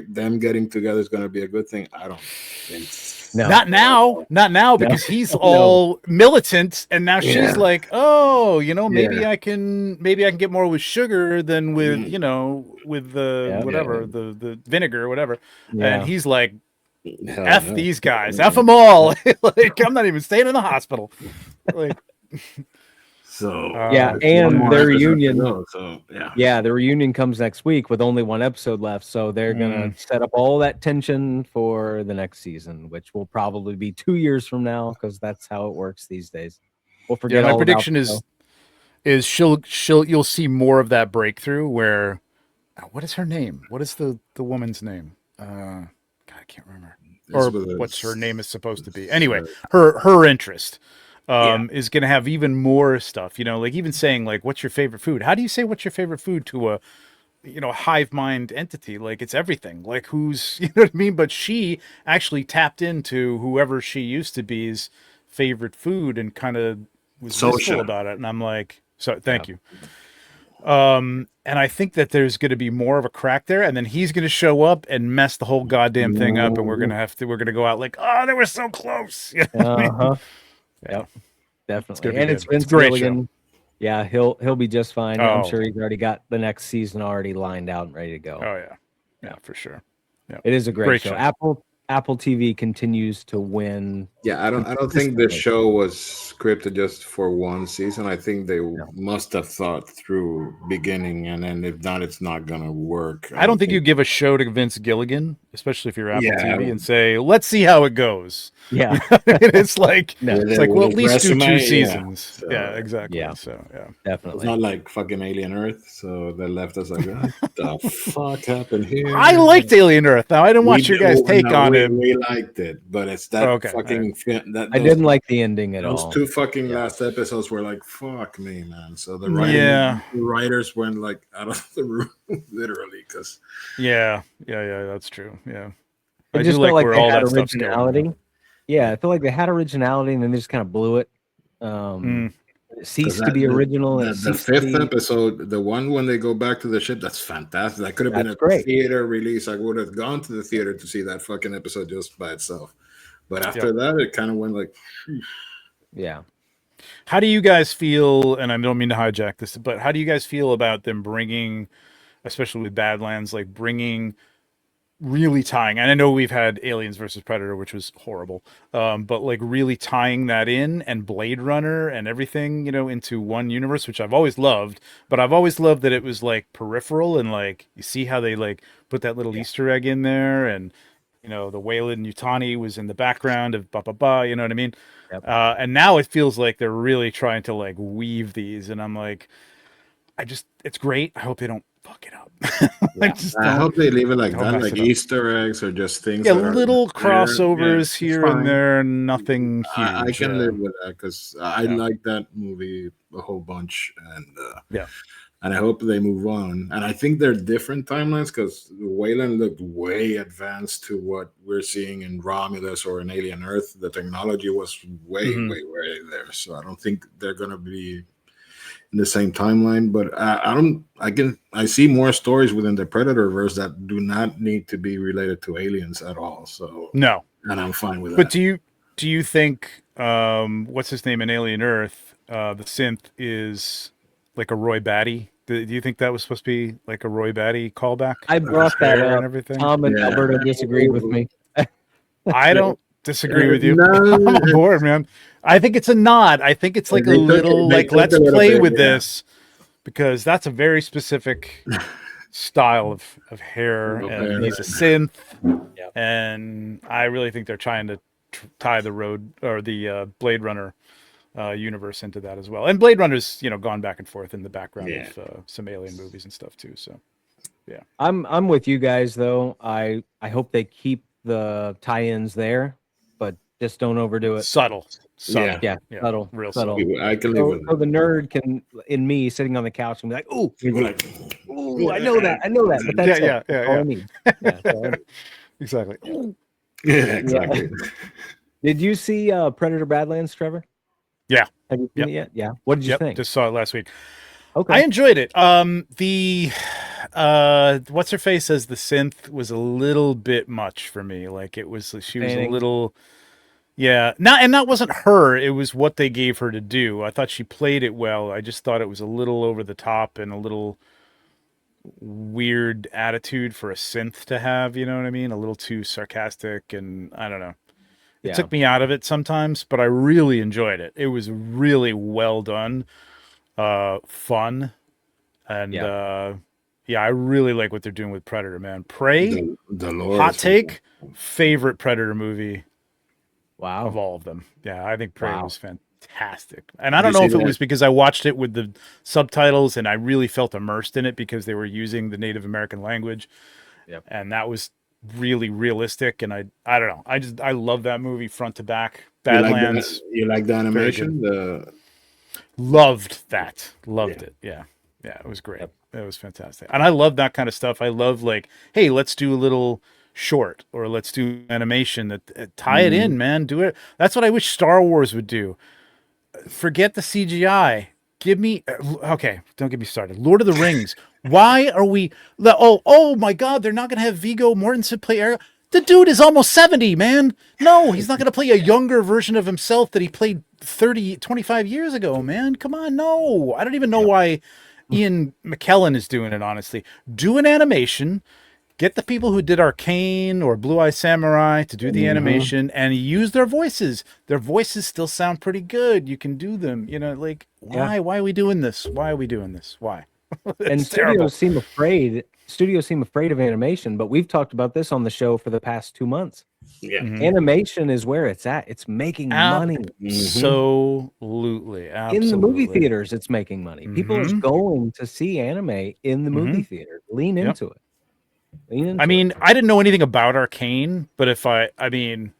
them getting together is going to be a good thing. I don't think. No. Not now, because he's all militant, and now she's like, oh, maybe I can get more with sugar than with with the whatever the vinegar or whatever, and he's like, these guys, F them all. Like I'm not even staying in the hospital. Like. So and their reunion. The reunion comes next week with only one episode left, so they're gonna set up all that tension for the next season, which will probably be 2 years from now, because that's how it works these days. We'll forget. My prediction is you'll see more of that breakthrough where, what is her name? What is the woman's name? God, I can't remember. Or what's her name is supposed to be. Anyway, her interest. Is going to have even more stuff, like even saying like, what's your favorite food? How do you say what's your favorite food to a, hive mind entity? Like it's everything, like who's, you know what I mean? But she actually tapped into whoever she used to be's favorite food and kind of was social about it. And I'm like, thank you. And I think that there's going to be more of a crack there, and then he's going to show up and mess the whole goddamn thing up. And we're going to go out like, oh, they were so close. You know what I mean? Yep, definitely. And it's Vince Gilligan. Yeah, he'll be just fine. I'm sure he's already got the next season already lined out and ready to go. Oh yeah, for sure. Yeah, it is a great show. Apple TV continues to win. Yeah, I don't think the show was scripted just for one season. I think they must have thought through beginning, and then if not, it's not gonna work. I don't think you give a show to Vince Gilligan, especially if you're Apple TV, and say, "Let's see how it goes." Yeah, it's like well, at least do 2 seasons. So, exactly. Yeah. So definitely. It's not like fucking Alien Earth, so they left us like, what the fuck happened here? I liked Alien Earth. Now I didn't watch your guys' take on it. We liked it, but it's that fucking. I didn't like the ending at all. Those 2 fucking last episodes were like, fuck me, man. So the writers went like out of the room, literally, because. Yeah, that's true. Yeah, I just felt like they had originality. Yeah, I feel like they had originality, and then they just kind of blew it. It ceased to be original. The 5th episode, the one when they go back to the ship, that's fantastic. That could have been a theater release. I would have gone to the theater to see that fucking episode just by itself. But after that, it kind of went like, yeah. How do you guys feel? And I don't mean to hijack this, but how do you guys feel about them bringing, especially with Badlands, like bringing really tying, and I know we've had Aliens versus Predator, which was horrible, but like really tying that in, and Blade Runner and everything, into one universe, which I've always loved, but I've always loved that it was like peripheral, and like you see how they like put that little Easter egg in there, and the Wayland Yutani was in the background of you know what I mean? Yep. And now it feels like they're really trying to like weave these, and I'm like, it's great. I hope they don't fuck it up. I hope they leave it like that, like Easter eggs or just things. Yeah, little crossovers here and there, nothing huge. I can live with that because I like that movie a whole bunch, and I hope they move on. And I think they're different timelines because Wayland looked way advanced to what we're seeing in Romulus or in Alien Earth. The technology was way there, so I don't think they're gonna be in the same timeline, but I see more stories within the Predator verse that do not need to be related to aliens at all. So no, and I'm fine with that. But do you think what's his name in Alien Earth, the synth is like a Roy Batty? Do you think that was supposed to be like a Roy Batty callback? I brought that up. And everything. Tom and Alberto disagreed with me. I don't disagree with you. I'm on board, man. I think it's a nod. I think it's like a little like let's play with this, because that's a very specific style of hair, and he's a synth, and I really think they're trying to tie the road or the Blade Runner universe into that as well. And Blade Runner's gone back and forth in the background of some alien movies and stuff too. So yeah, I'm with you guys though. I hope they keep the tie-ins there, but just don't overdo it. Subtle. Yeah, subtle, real subtle. I can live with so the nerd can, in me, sitting on the couch and be like, "Ooh, I know that, but that's all I need." Exactly. Yeah, exactly. Did you see Predator Badlands, Trevor? Yeah. Have you seen it yet? Yeah. What did you think? Just saw it last week. Okay. I enjoyed it. The what's her face says the synth was a little bit much for me. Like she was a little. Yeah, and that wasn't her. It was what they gave her to do. I thought she played it well. I just thought it was a little over the top and a little weird attitude for a synth to have. You know what I mean? A little too sarcastic, and I don't know. It took me out of it sometimes, but I really enjoyed it. It was really well done, fun, and I really like what they're doing with Predator. Man, Prey. The Lord hot take. Favorite Predator movie. Wow. Of all of them. Yeah, I think Prey was fantastic. And I don't know if it was because I watched it with the subtitles and I really felt immersed in it because they were using the Native American language. Yep. And that was really realistic. And I don't know. I love that movie front to back. Badlands. You like the animation? Loved that. Loved it. Yeah. Yeah, it was great. Yep. It was fantastic. And I love that kind of stuff. I love like, hey, let's do a little short, or let's do animation that tie it in, man. Do it. That's what I wish Star Wars would do. Forget the CGI. Give me okay. Don't get me started. Lord of the Rings. Why are we? Oh my God! They're not going to have Viggo Mortensen play Aragorn. The dude is almost 70, man. No, he's not going to play a younger version of himself that he played 25 years ago, man. Come on, no. I don't even know why Ian McKellen is doing it. Honestly, do an animation. Get the people who did Arcane or Blue Eye Samurai to do the animation and use their voices. Their voices still sound pretty good. You can do them. You know, like why? Why are we doing this? Why are we doing this? Why? And studios seem afraid. Studios seem afraid of animation, but we've talked about this on the show for the past 2 months. Yeah, animation is where it's at. It's making money. Absolutely. In the movie theaters, it's making money. People are going to see anime in the movie theater. Lean into it. I mean, I didn't know anything about Arcane, but I mean,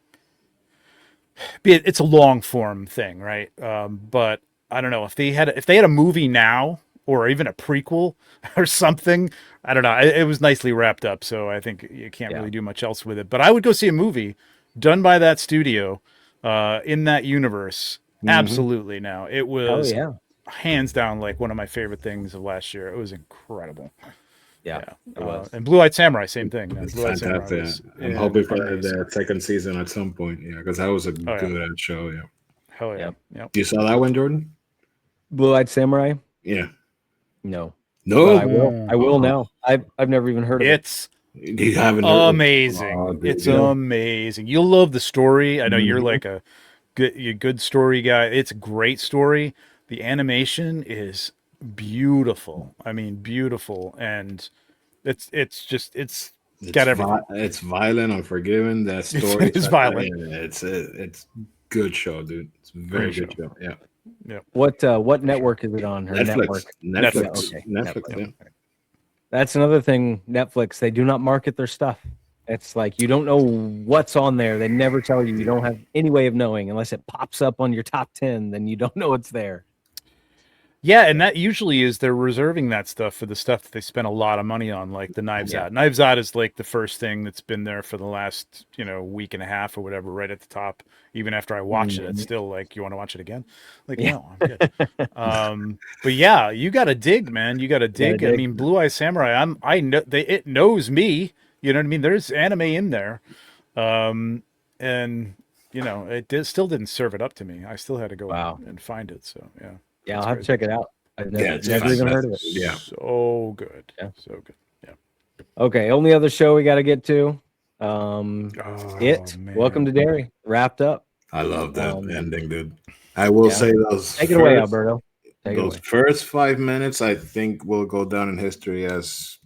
it's a long form thing, right? But I don't know if they had a movie now or even a prequel or something. I don't know. It was nicely wrapped up, so I think you can't really do much else with it. But I would go see a movie done by that studio in that universe. Absolutely. Now it was hands down like one of my favorite things of last year. It was incredible. Yeah. It was. And Blue Eyed Samurai, same thing. It's fantastic. I'm hoping for the second season at some point. Yeah, because that was a good show. Yeah. Hell yeah. Yep. You saw that one, Jordan? Blue Eyed Samurai? Yeah. No. No. I will now. I've never even heard of it. You haven't heard amazing. Of it? It's amazing. You'll love the story. I know you're like a good story guy. It's a great story. The animation is beautiful. I mean, beautiful, and it's got everything. It's violent, unforgiving. That story is violent. It's good show, dude. It's a very good show. Yeah. Yeah. What network is it on? Her Netflix. Network. Okay. Netflix. Yeah. That's another thing. Netflix. They do not market their stuff. It's like you don't know what's on there. They never tell you. You don't have any way of knowing unless it pops up on your top 10. Then you don't know it's there. Yeah, and that usually is they're reserving that stuff for the stuff that they spend a lot of money on, like the Knives Out. Knives Out is like the first thing that's been there for the last, week and a half or whatever, right at the top. Even after I watch it, it's still like, you want to watch it again? Like, no, I'm good. But yeah, you got to dig, man. You got to dig. I mean, Blue Eye Samurai. I know it knows me. You know what I mean? There's anime in there, and it still didn't serve it up to me. I still had to go and find it. So yeah. Yeah, I'll have to check it out. I've never even heard of it. Yeah. So good. Yeah. So good. Yeah. Okay, only other show we got to get to. Man. Welcome to Derry. Wrapped up. I love that ending, dude. I will say those. Take it away, Alberto. Those first 5 minutes, I think, will go down in history as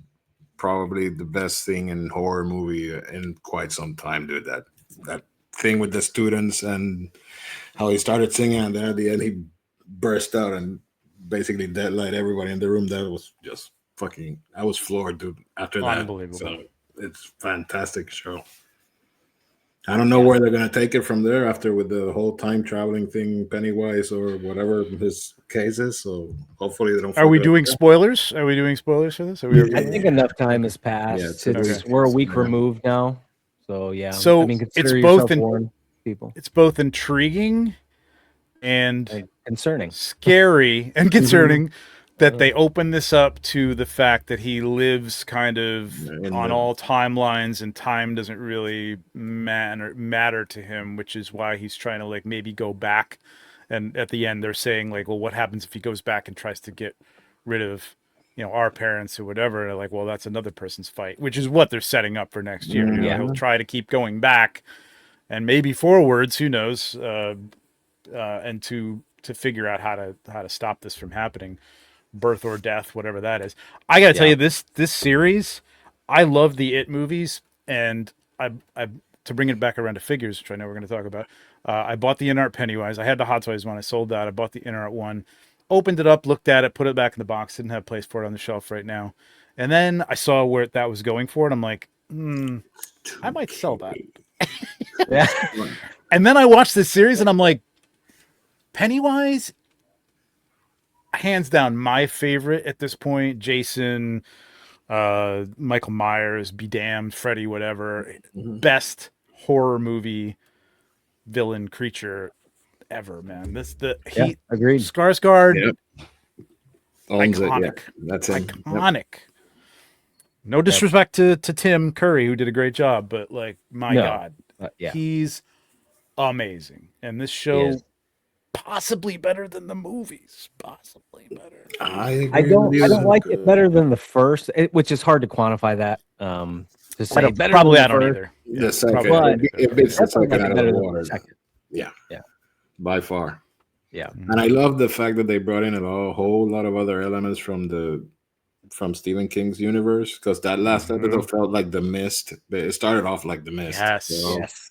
probably the best thing in horror movie in quite some time, dude. That thing with the students and how he started singing, and then at the end he burst out and basically deadlight everybody in the room. That was just fucking. I was floored, dude. After that, unbelievable. So it's fantastic show. I don't know where they're gonna take it from there after with the whole time traveling thing, Pennywise or whatever his case is. So hopefully they don't. Are we doing spoilers? Are we doing spoilers for this? I think enough time has passed. We're a week removed now. So yeah. So I mean, it's both people. It's both intriguing and concerning, scary and concerning that they open this up to the fact that he lives kind of on all timelines and time doesn't really matter to him, which is why he's trying to like maybe go back. And at the end, they're saying like, well, what happens if he goes back and tries to get rid of, our parents or whatever? And they're like, well, that's another person's fight, which is what they're setting up for next year. He'll try to keep going back and maybe forwards, who knows, and to figure out how to stop this from happening, birth or death, whatever that is. I gotta tell you, this series, I love the It movies, and I to bring it back around to figures, which I know we're going to talk about. I bought the In-Art Pennywise. I had the Hot Toys one. I sold that. I bought the In-Art one, opened it up, looked at it, put it back in the box. Didn't have a place for it on the shelf right now. And then I saw where that was going for it. I'm like, I might sell that. And then I watched this series, and I'm like, Pennywise, hands down, my favorite at this point. Jason, Michael Myers, be damned, Freddy, whatever. Best horror movie villain creature ever, man. Agreed. Skarsgård, iconic. Yeah. That's it. Iconic. Yep. No disrespect to Tim Curry, who did a great job, but like, my God, he's amazing. And this show, possibly better than the movies. Possibly better. I don't like it better than the first, which is hard to quantify that. to say. Better probably than I don't the either. The second, But it beats the That sounds second like out it of better the than water. the second. Yeah, Yeah. by far. Yeah. And I love the fact that they brought in a whole lot of other elements from Stephen King's universe, because that last episode felt like The Mist. It started off like The Mist. Yes. Yes.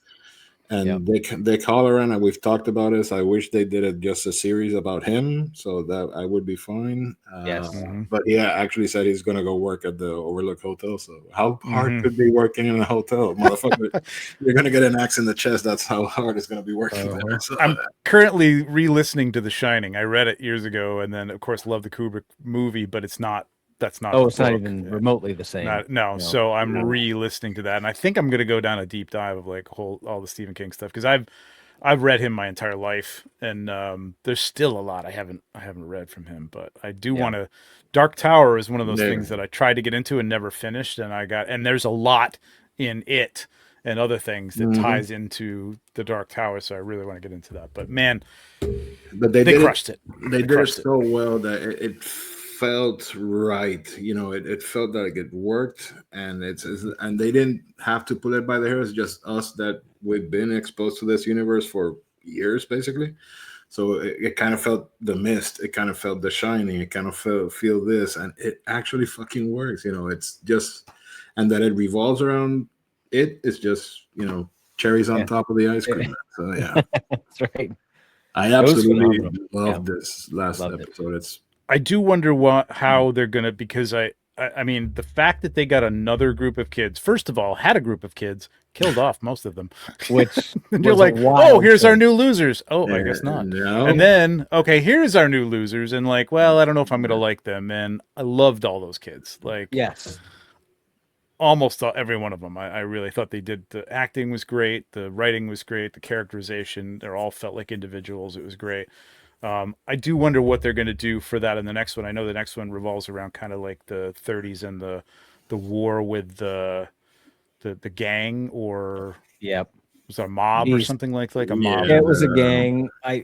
And they call around, and we've talked about this. I wish they did it just a series about him, so that I would be fine. Yes. But yeah, actually said he's gonna go work at the Overlook Hotel. So how hard could be working in a hotel, motherfucker? You're gonna get an axe in the chest. That's how hard it's gonna be working there. So, I'm currently re-listening to The Shining. I read it years ago, and then of course love the Kubrick movie, but it's not. That's not. Oh, the it's not book. even remotely the same. No. So I'm re-listening to that, and I think I'm going to go down a deep dive of like all the Stephen King stuff, because I've read him my entire life, and there's still a lot I haven't read from him, but I do want to. Dark Tower is one of those things that I tried to get into and never finished, and there's a lot in it and other things that ties into the Dark Tower, so I really want to get into that. But man, they crushed it. They did it so well that it felt right. It felt like it worked, and and they didn't have to pull it by the hair. It's just us that we've been exposed to this universe for years, basically. So it kind of felt The Mist. It kind of felt The Shining. It kind of feel this, and it actually fucking works. It's just, and that it revolves around it is just cherries on top of the ice cream. So yeah, that's right. I absolutely love this last episode. I do wonder how they're gonna, because I mean, the fact that they got another group of kids, first of all, had a group of kids, killed off most of them, which and you're like, oh, here's our new losers. Oh, I guess not. No. And then, okay, here's our new losers, and like, well, I don't know if I'm gonna like them. And I loved all those kids. Like, yes, almost every one of them. I really thought they did. The acting was great, the writing was great, the characterization. They all felt like individuals. It was great. I do wonder what they're going to do for that in the next one. I know the next one revolves around kind of like the 30s and the war with the gang, or was it a mob or something like a mob? Yeah, it was a gang. I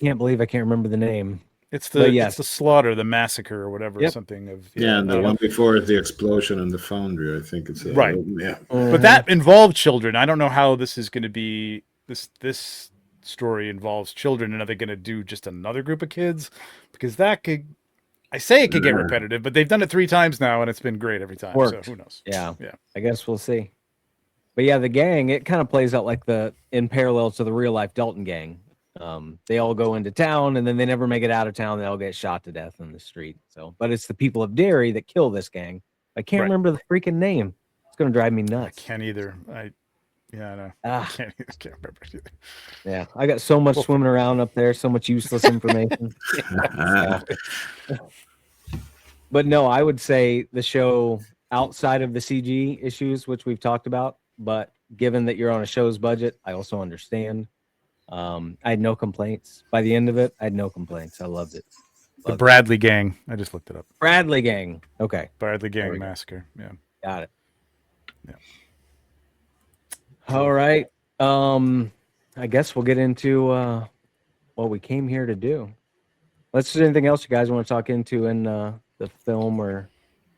can't believe I can't remember the name. It's the slaughter, the massacre, or whatever. Something of and the one before is the explosion in the foundry. I think it's right. Yeah, but that involved children. I don't know how this is going to be. This story involves children, and are they going to do just another group of kids? Because that could, I say it could get repetitive, but they've done it 3 times now, and it's been great every time. Worked. So who knows? Yeah. I guess we'll see. But yeah, the gang, it kind of plays out like in parallel to the real life Dalton gang. They all go into town, and then they never make it out of town. They all get shot to death in the street. So, but it's the people of Derry that kill this gang. I can't remember the freaking name. It's going to drive me nuts. I can't either. Yeah, I know. I can't remember either. Yeah, I got so much swimming around up there, so much useless information. But no, I would say the show, outside of the CG issues, which we've talked about, but given that you're on a show's budget, I also understand. I had no complaints. By the end of it, I had no complaints. I loved it. The Bradley gang. I just looked it up. Bradley gang. Okay. Bradley gang massacre. Yeah. Got it. Yeah. All right. I guess we'll get into what we came here to do. Unless there's anything else you guys want to talk into in the film or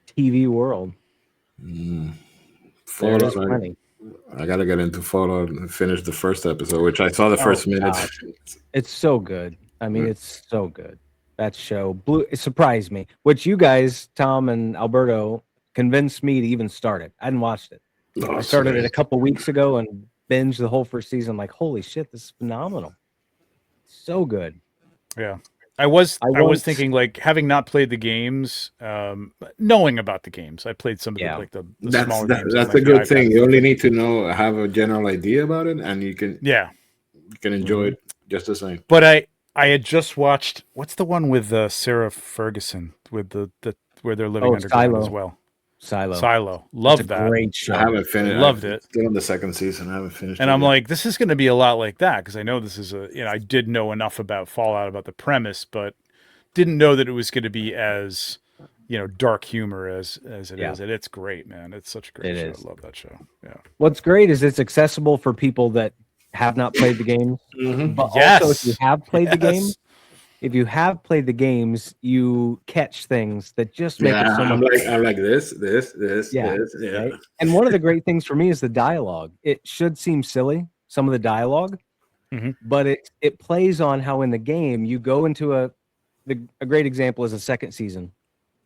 TV world. There's plenty. I gotta get into Fallout and finish the first episode, which I saw the first minute. It's so good. I mean, it's so good. That show it surprised me. Which you guys, Tom and Alberto, convinced me to even start it. I hadn't watched it. I started it a couple weeks ago and binged the whole first season. Like, holy shit, this is phenomenal. So good. Yeah. I was thinking, like, having not played the games, knowing about the games. I played some of the, like the smaller games. That's a good thing. You only need to have a general idea about it, and you can enjoy it just the same. But I had just watched, what's the one with Sarah Ferguson with the where they're living underground as well. Silo. Loved that. Great show. I haven't finished. Loved it. Still in the second season. I haven't finished. And I'm like, this is going to be a lot like that, because I know this is I did know enough about Fallout, about the premise, but didn't know that it was going to be as dark humor as it is. And it's great, man. It's such a great show. I love that show. Yeah. What's great is it's accessible for people that have not played the game, but also if you have played the game, if you have played the games, you catch things that just make it so much. I'm like this. Yeah. Right? And one of the great things for me is the dialogue. It should seem silly, some of the dialogue, but it plays on how in the game you go into a great example is the second season.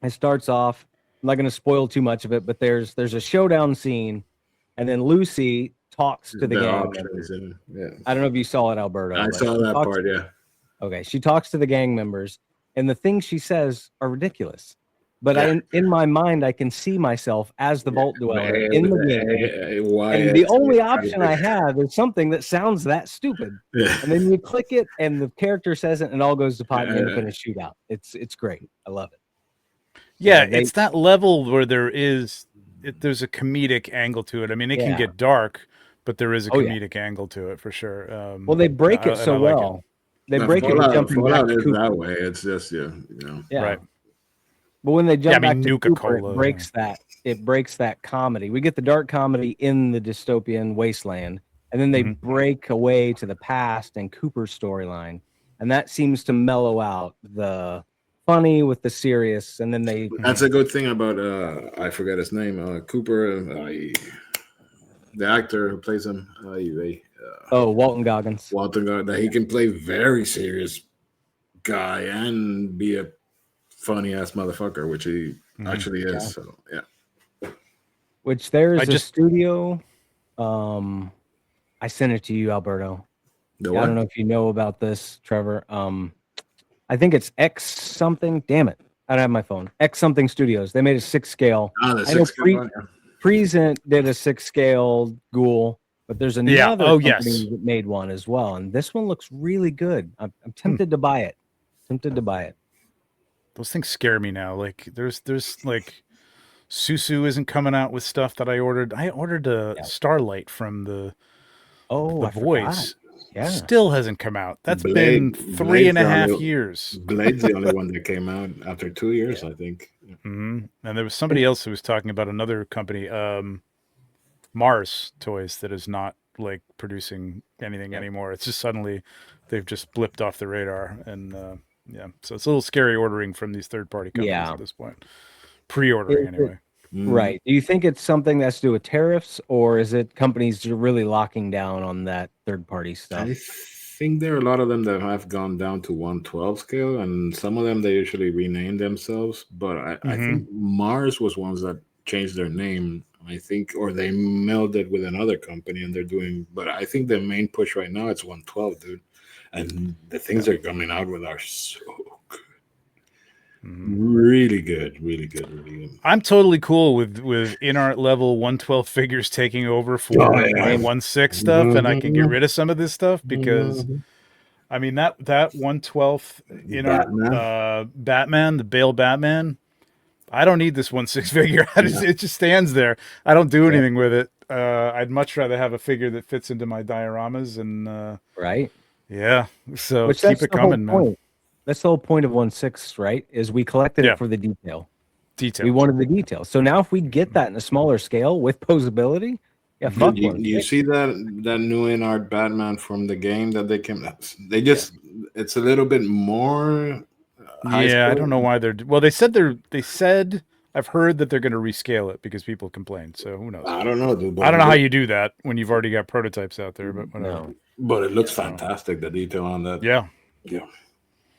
It starts off. I'm not going to spoil too much of it, but there's a showdown scene, and then Lucy talks to the gang members. I don't know if you saw it, Alberto. I saw that part. Yeah. Okay, she talks to the gang members, and the things she says are ridiculous. But in my mind, I can see myself as the Vault Dweller in the game, and the only option I have is something that sounds that stupid. Yeah. And then you click it, and the character says it, and it all goes to pot, and you finish shootout. It's great. I love it. Yeah, it's that level where there's a comedic angle to it. I mean, it can get dark, but there is a comedic angle to it for sure. Well, they break it so well. They break it with jumping back to Cooper. That way. It's just right. But when they jump back to Cooper, it breaks that comedy. We get the dark comedy in the dystopian wasteland, and then they break away to the past and Cooper's storyline, and that seems to mellow out the funny with the serious. And then that's a good thing about I forget his name, Cooper, the actor who plays him. Walton Goggins. That he can play very serious guy and be a funny ass motherfucker, which he actually is. Yeah. So yeah. Which there's a studio. I sent it to you, Alberto. I don't know if you know about this, Trevor. I think it's X something. Damn it, I don't have my phone. X something Studios. They made a 6 scale. The 6 scale. Present did a 6 scale Ghoul. But there's another company that made one as well, and this one looks really good. I'm tempted to buy it. Those things scare me now. Like there's like Susu isn't coming out with stuff that I ordered. I ordered a Starlight from the Voice. Yeah, still hasn't come out. That's been 3.5 years. Blade's the only one that came out after 2 years, I think. And there was somebody else who was talking about another company. Mars Toys that is not like producing anything anymore. It's just suddenly they've just blipped off the radar, and so it's a little scary ordering from these third-party companies at this point. Pre-ordering anyway. Right. Do you think it's something that's to do with tariffs, or is it companies really locking down on that third-party stuff? I think there are a lot of them that have gone down to 1/12 scale, and some of them they usually rename themselves. But I think Mars was ones that changed their name. I think, or they melded with another company and they're doing, but I think the main push right now it's 1/12, dude. And the things they're coming out with are so good. Really good. I'm totally cool with in-art level 1/12 figures taking over for 1/6 stuff, and I can get rid of some of this stuff because I mean that 1/12 in-art Batman, the Bale Batman. I don't need this 1/6 figure. It just stands there. I don't do anything with it. I'd much rather have a figure that fits into my dioramas and right. Yeah. So keep it coming, man. That's the whole point of 1/6, right? Is we collected it for the detail. We wanted the detail. So now if we get that in a smaller scale with posability, fuck you see that new in-art Batman from the game that they just it's a little bit more. I don't know why they said I've heard that they're going to rescale it because people complain. So who knows? I don't know, dude. I don't know how you do that when you've already got prototypes out there, but whatever. No. But it looks fantastic, the detail on that. Yeah.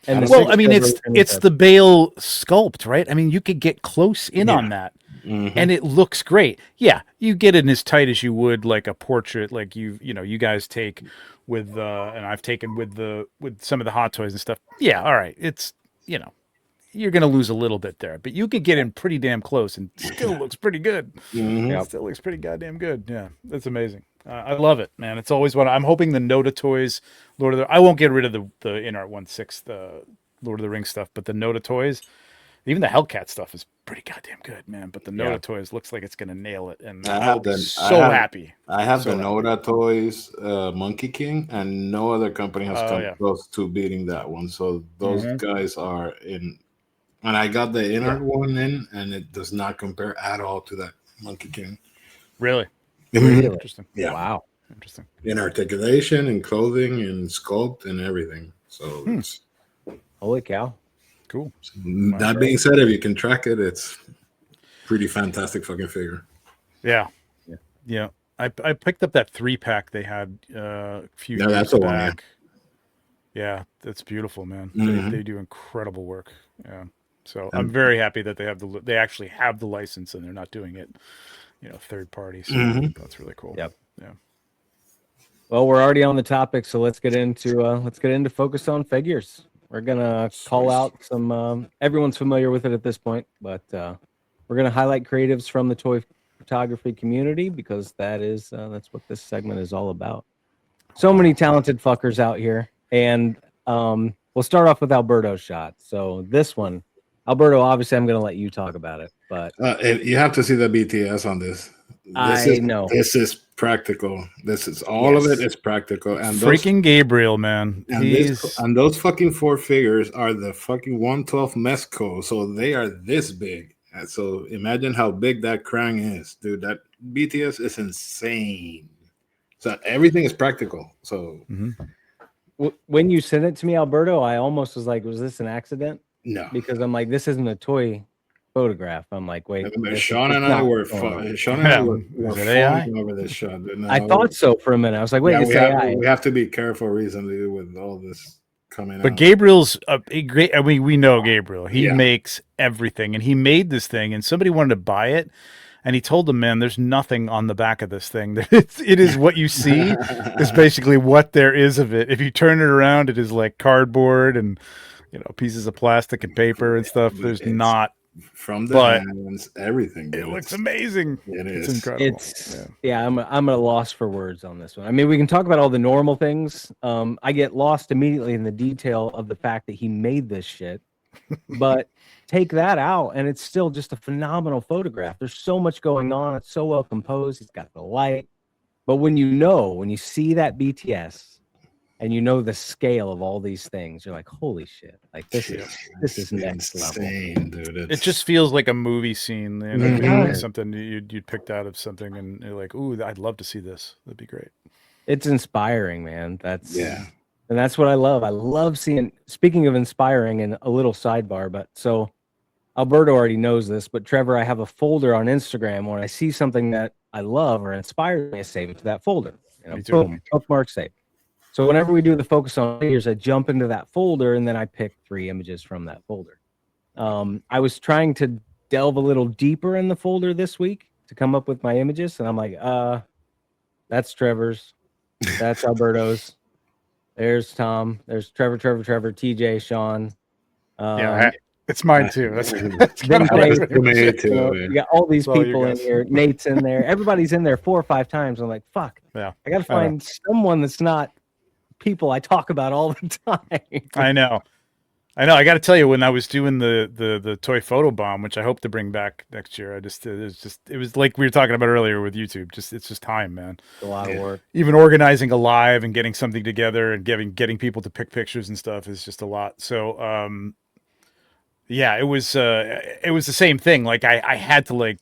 And I mean, it's the Bale sculpt, right? I mean, you could get close in on that, and it looks great. Yeah, you get it in as tight as you would like a portrait, like you guys take with, and I've taken with some of the Hot Toys and stuff. Yeah, all right, it's you're going to lose a little bit there, but you could get in pretty damn close and still looks pretty good. Still looks pretty goddamn good. Yeah, that's amazing. I love it, man. It's always I'm hoping the Noda Toys, I won't get rid of the in-art 1/6, the Lord of the Rings stuff, but the Noda Toys, even the Hellcat stuff is pretty goddamn good, man. But the Noda Toys looks like it's going to nail it, and I'm happy. I have the Noda Toys Monkey King, and no other company has come close to beating that one. So those guys are in. And I got the inner one in, and it does not compare at all to that Monkey King. Really? Interesting. Yeah. Wow. Interesting. In articulation and clothing and sculpt and everything. So Holy cow! Cool. That being said, if you can track it, it's pretty fantastic fucking figure. Yeah. I picked up that 3-pack they had a few years that's the back. one, yeah, that's beautiful, man. Mhm. They do incredible work. Yeah. So I'm very happy that they actually have the license and they're not doing it, third party. So that's really cool. Yep. Yeah. Well, we're already on the topic, so let's get into focus on figures. We're gonna call out some. Everyone's familiar with it at this point, but we're gonna highlight creatives from the toy photography community because that's what this segment is all about. So many talented fuckers out here, and we'll start off with Alberto's shot. So this one, Alberto, obviously, I'm gonna let you talk about it, but you have to see the BTS on this. I know this is practical. This is all of it is practical. And freaking Gabriel, man, and those fucking 4 figures are the fucking 112 Mesco, so they are this big. And so imagine how big that Krang is, dude. That BTS is insane. So everything is practical. So when you sent it to me, Alberto, I almost was like, was this an accident? No, because I'm like, this isn't a toy photograph. I'm like, wait. Sean and I were falling over this shot. No, I thought so for a minute. I was like, wait, we have to be careful recently with all this coming But out. Gabriel's a great. I mean, we know Gabriel. He makes everything, and he made this thing, and somebody wanted to buy it, and he told them, "Man, there's nothing on the back of this thing. It is what you see. Is basically what there is of it. If you turn it around, it is like cardboard and pieces of plastic and paper and stuff. There's not." From the hands, everything. It looks amazing. It's incredible. I'm at a loss for words on this one. I mean, we can talk about all the normal things. I get lost immediately in the detail of the fact that he made this shit. But take that out, and it's still just a phenomenal photograph. There's so much going on. It's so well composed. He's got the light. But when you see that BTS, and the scale of all these things, you're like, holy shit! Like this is next level, dude. It just feels like a movie scene, like something you'd picked out of something, and you're like, ooh, I'd love to see this. That'd be great. It's inspiring, man. And that's what I love. I love seeing. Speaking of inspiring, and a little sidebar, but so Alberto already knows this, but Trevor, I have a folder on Instagram when I see something that I love or inspires me, I save it to that folder. Boom, bookmark save. So whenever we do the focus on figures, I jump into that folder and then I pick 3 images from that folder. I was trying to delve a little deeper in the folder this week to come up with my images, and I'm like, that's Trevor's, that's Alberto's, there's Tom, there's Trevor, TJ, Sean. It's mine too. That's you got all these people in here. Nate's in there. Everybody's in there 4 or 5 times. I'm like, fuck. Yeah, I got to find someone that's not people I talk about all the time. I know. I got to tell you, when I was doing the toy photo bomb, which I hope to bring back next year, it was like we were talking about earlier with YouTube. It's just time, man. It's a lot of work. Even organizing a live and getting something together and getting people to pick pictures and stuff is just a lot. So, it was the same thing. Like I had to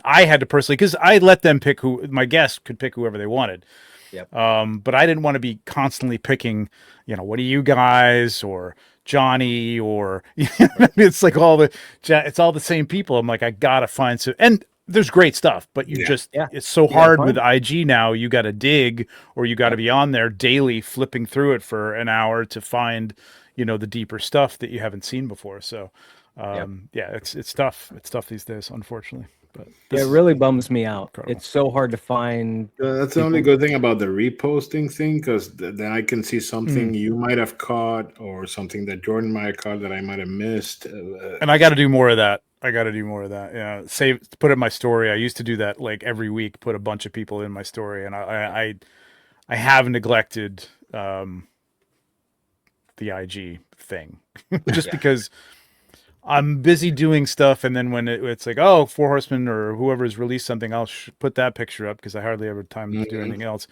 I had to personally, because I let them pick my guests could pick whoever they wanted. Yep. But I didn't want to be constantly picking, what are you guys or Johnny or it's like it's all the same people. I'm like, I gotta find some, and there's great stuff, but it's so hard with IG now. You got to dig, or you got to be on there daily, flipping through it for an hour to find, the deeper stuff that you haven't seen before. So, it's tough. It's tough these days, unfortunately. But it really bums me out. Incredible. It's so hard to find. That's the only good thing about the reposting thing, because then I can see something you might have caught or something that Jordan might have caught that I might have missed. And I got to do more of that. Yeah, put it in my story. I used to do that like every week. Put a bunch of people in my story, and I have neglected the IG thing just because I'm busy doing stuff, and then when it's like, oh, Four Horsemen or whoever has released something, I'll put that picture up because I hardly ever have time to do anything else.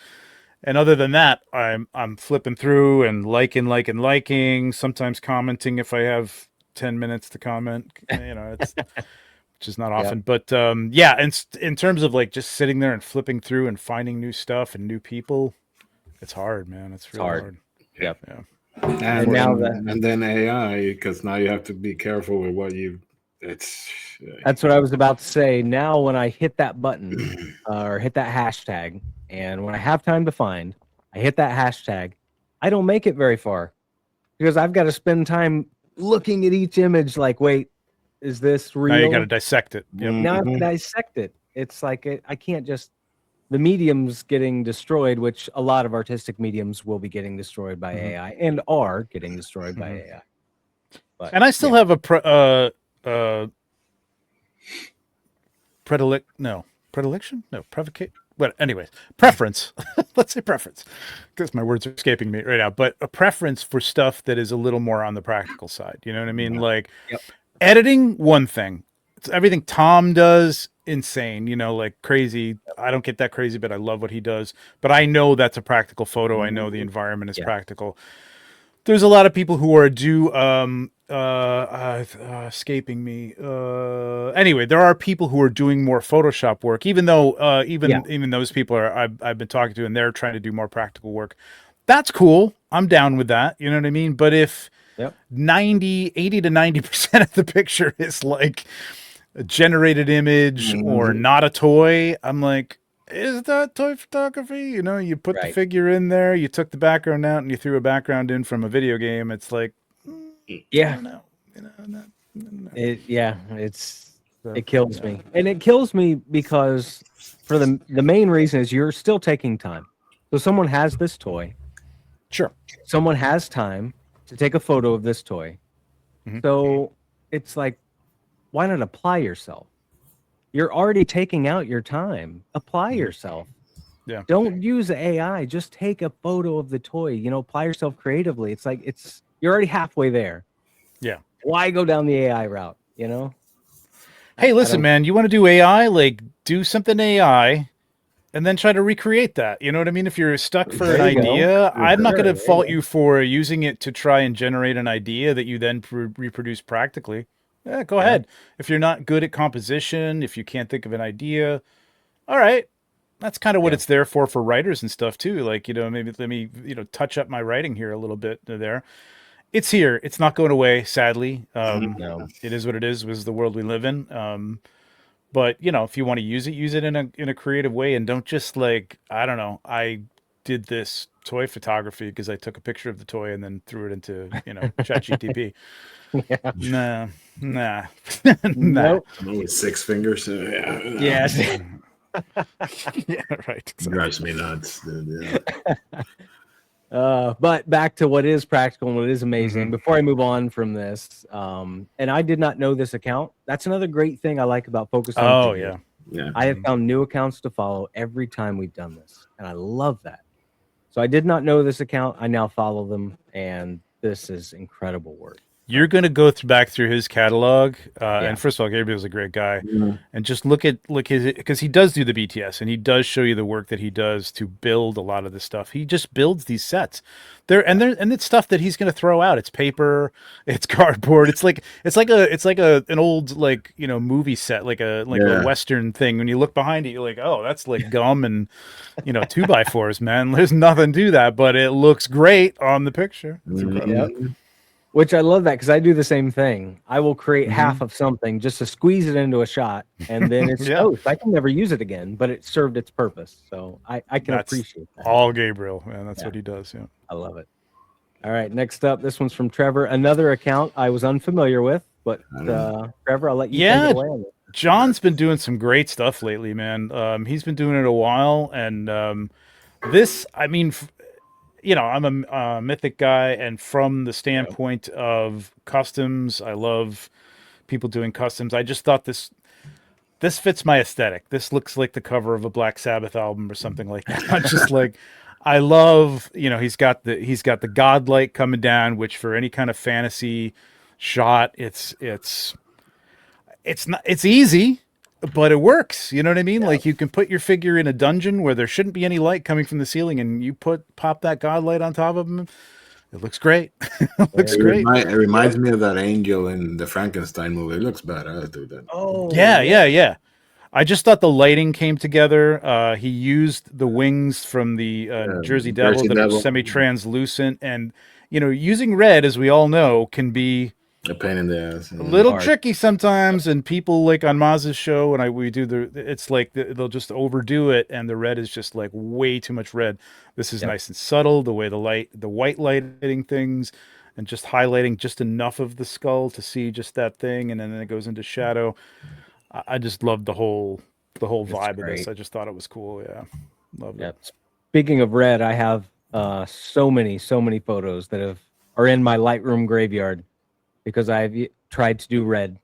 And other than that, I'm flipping through and liking, sometimes commenting if I have 10 minutes to comment. It's which is not often, but in terms of like just sitting there and flipping through and finding new stuff and new people, it's hard, man. It's really hard. Yep. Yeah. And now then AI, because now you have to be careful with what you. That's what I was about to say. Now, when I hit that button or hit that hashtag, and when I have time to find, I hit that hashtag, I don't make it very far because I've got to spend time looking at each image like, wait, is this real? Now you got to dissect it. Yep. Now I have to dissect it. It's like I can't just, the medium's getting destroyed, which a lot of artistic mediums will be getting destroyed by AI and are getting destroyed by AI. But, and I still have a predilection? No, provocate. But anyways, preference. Let's say preference, because my words are escaping me right now. But a preference for stuff that is a little more on the practical side. You know what I mean? Like editing, one thing. It's everything Tom does, insane. You know, like crazy. I don't get that crazy, but I love what he does. But I know that's a practical photo. I know the environment is practical. There's a lot of people who are escaping me. Anyway, there are people who are doing more Photoshop work, even though even those people I've been talking to, and they're trying to do more practical work. That's cool. I'm down with that. You know what I mean? But if 80 to 90% of the picture is like a generated image or not a toy, I'm like, is that toy photography? You know, you put the figure in there, you took the background out, and you threw a background in from a video game. It's like, I don't know. It kills me, and it kills me because for the main reason is you're still taking time. So someone has this toy, someone has time to take a photo of this toy. So it's like, why not apply yourself? You're already taking out your time. Apply yourself. Yeah. Don't use AI. Just take a photo of the toy. You know, apply yourself creatively. It's like you're already halfway there. Yeah. Why go down the AI route? You know. Hey, listen, man. You want to do AI? Like, do something AI, and then try to recreate that. You know what I mean? If you're stuck for an idea, I'm not going to fault you for using it to try and generate an idea that you then reproduce practically. Yeah, go ahead. If you're not good at composition, if you can't think of an idea, all right. That's kind of what it's there for writers and stuff too. Like, you know, maybe let me, touch up my writing here a little bit there. It's here. It's not going away, sadly. It is what it is. It was the world we live in. But if you want to use it in a creative way, and don't just like, I don't know, I did this toy photography because I took a picture of the toy and then threw it into, ChatGPT. Nah. Nope. With 6 fingers. Yes. Yeah, right. Exactly. Drives me nuts, dude. Yeah. But back to what is practical and what is amazing. Before I move on from this, and I did not know this account. That's another great thing I like about Focus on Video. Yeah. I have found new accounts to follow every time we've done this, and I love that. So I did not know this account. I now follow them, and this is incredible work. You're going to go back through his catalog. And first of all, Gabriel's a great guy. And just look his, because he does do the BTS and he does show you the work that he does to build a lot of this stuff. He just builds these sets and it's stuff that he's going to throw out. It's paper, it's cardboard. It's like an old, movie set, like a Western thing. When you look behind it, you're like, oh, that's like gum and, 2x4s, man. There's nothing to that, but it looks great on the picture. It's incredible. Yep. Which I love that because I do the same thing. I will create half of something just to squeeze it into a shot, and then it's toast. I can never use it again, but it served its purpose. So I can appreciate that. All Gabriel, man. That's what he does. Yeah, I love it. All right, next up, this one's from Trevor. Another account I was unfamiliar with, but Trevor, I'll let you take it away on it. John's been doing some great stuff lately, man. He's been doing it a while, and this, I mean. I'm a Mythic guy, and from the standpoint of customs, I love people doing customs. I just thought this fits my aesthetic. This looks like the cover of a Black Sabbath album or something like that. I'm just like, I love, he's got the godlight coming down, which for any kind of fantasy shot, it's easy. But it works, you know what I mean? Yeah. Like you can put your figure in a dungeon where there shouldn't be any light coming from the ceiling, and you pop that god light on top of him. It looks great. It reminds me of that angel in the Frankenstein movie. It looks badass, dude. Oh, yeah. I just thought the lighting came together. He used the wings from the Jersey Devil that are semi-translucent, and using red, as we all know, can be a pain in the ass. a little Hard. tricky sometimes, and people like on Maz's show, and we do it's like they'll just overdo it, and the red is just like way too much red. This is nice and subtle, the way the white lighting things, and just highlighting just enough of the skull to see just that thing, and then it goes into shadow. I just loved the whole vibe of this. I just thought it was cool. Yeah, loved it. Speaking of red, I have so many photos that are in my Lightroom graveyard because I've tried to do red,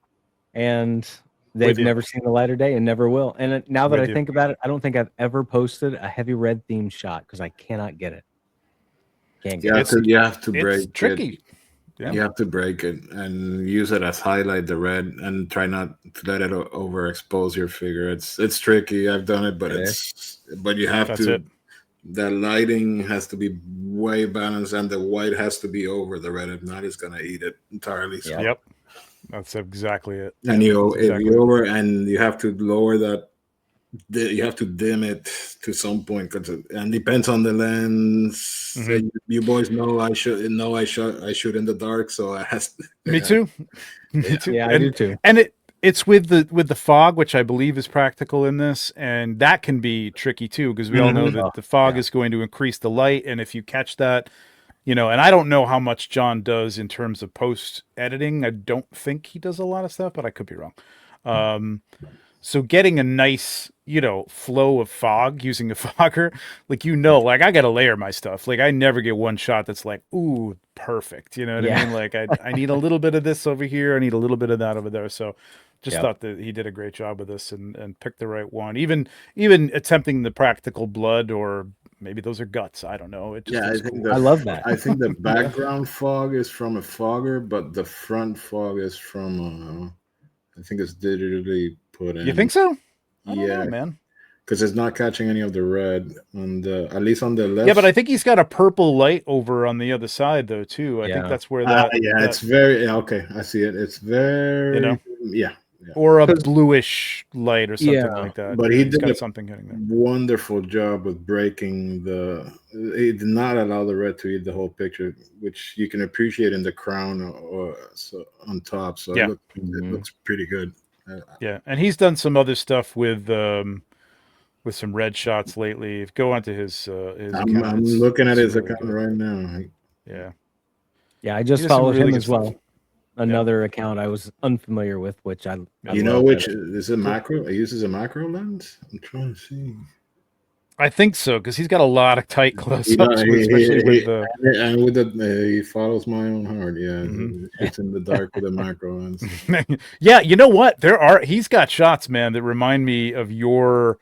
and they've never seen the light of day and never will. And now that I think about it, I don't think I've ever posted a heavy red themed shot because I cannot get it. Can't get it. You have to break it's tricky. it. Yeah. You have to break it and use it as highlight, the red, and try not to let it overexpose your figure. It's tricky. I've done it, but you have to. The lighting has to be way balanced, and the white has to be over the red. If not, it's gonna eat it entirely. So. Yep, that's exactly it. And and you have to lower that. You have to dim it to some point, and depends on the lens. Mm-hmm. You boys know I shoot in the dark, so I has. Me too. Me too. Yeah, I do too. And it's with the fog, which I believe is practical in this, and that can be tricky too, because we all know that the fog is going to increase the light, and if you catch that, and I don't know how much John does in terms of post editing. I don't think he does a lot of stuff, but I could be wrong. So getting a nice, flow of fog using a fogger, like I got to layer my stuff. Like I never get one shot that's like, ooh, perfect. You know what I mean? Like I need a little bit of this over here. I need a little bit of that over there. So just thought that he did a great job with this and picked the right one. Even attempting the practical blood, or maybe those are guts. I don't know. I love that. I think the background fog is from a fogger, but the front fog is from I think it's digitally put in. You think so? I don't know, man. Because it's not catching any of the red at least on the left. Yeah, but I think he's got a purple light over on the other side though too. I think that's where that. It's very okay. I see it. It's very or a bluish light or something like that. But he's got something hitting there. Wonderful job with breaking he did not allow the red to eat the whole picture, which you can appreciate in the crown or on top. So it looks pretty good. Yeah, and he's done some other stuff with some red shots lately. Go onto his account. I'm looking at his account right now. Yeah, I just followed him as well. Another account I was unfamiliar with, which I which is a macro. He uses a macro lens. I'm trying to see. I think so, because he's got a lot of tight close-ups, especially with the. He follows my own heart. Yeah, it's in the dark with a macro lens. Yeah, you know what? He's got shots, man, that remind me of your.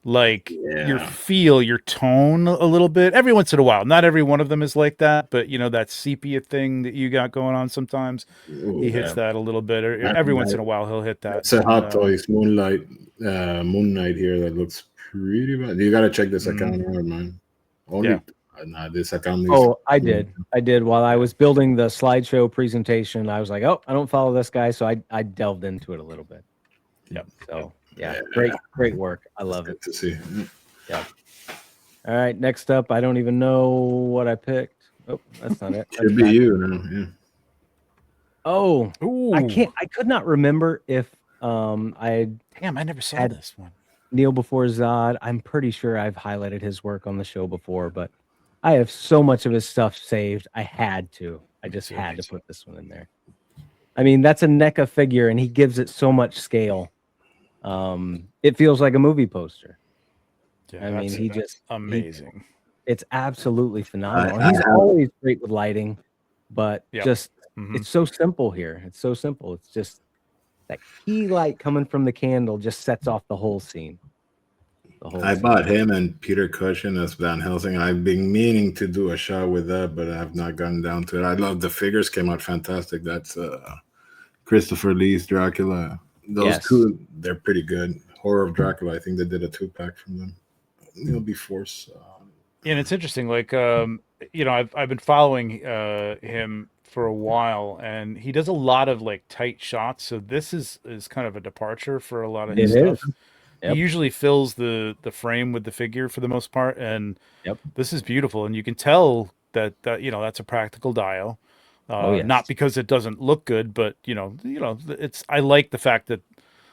Your feel, your tone a little bit every once in a while. Not every one of them is like that, but that sepia thing that you got going on sometimes. He hits that a little bit. Every once in a while, he'll hit that. It's a Hot Toys Moon Knight here that looks pretty bad. You got to check this account out, man. This account. I did. While I was building the slideshow presentation, I was like, I don't follow this guy, so I delved into it a little bit. Yep. So. Yeah, great work. I love it. To see. Yeah. All right, next up, I don't even know what I picked. Oh, that's not it. Should be you now. Yeah. Oh, ooh. I could not remember if I never saw this one. Kneel Before Zod. I'm pretty sure I've highlighted his work on the show before, but I have so much of his stuff saved. I had to put this one in there. I mean, that's a NECA figure, and he gives it so much scale. It feels like a movie poster. Yeah, I mean, he just amazing. It's absolutely phenomenal. He's always great with lighting, but it's so simple here. It's so simple. It's just that key light coming from the candle just sets off the whole scene. I bought him and Peter Cushing as Van Helsing. I've been meaning to do a shot with that, but I've not gotten down to it. I love the figures, came out fantastic. That's Christopher Lee's Dracula. Those two, they're pretty good. Horror of Dracula, I think they did a 2-pack from them. It'll be force. And it's interesting, I've been following him for a while, and he does a lot of tight shots. So this is kind of a departure for a lot of his stuff. Yep. He usually fills the frame with the figure for the most part, and this is beautiful. And you can tell that that's a practical dial. Yes. Not because it doesn't look good, but I like the fact that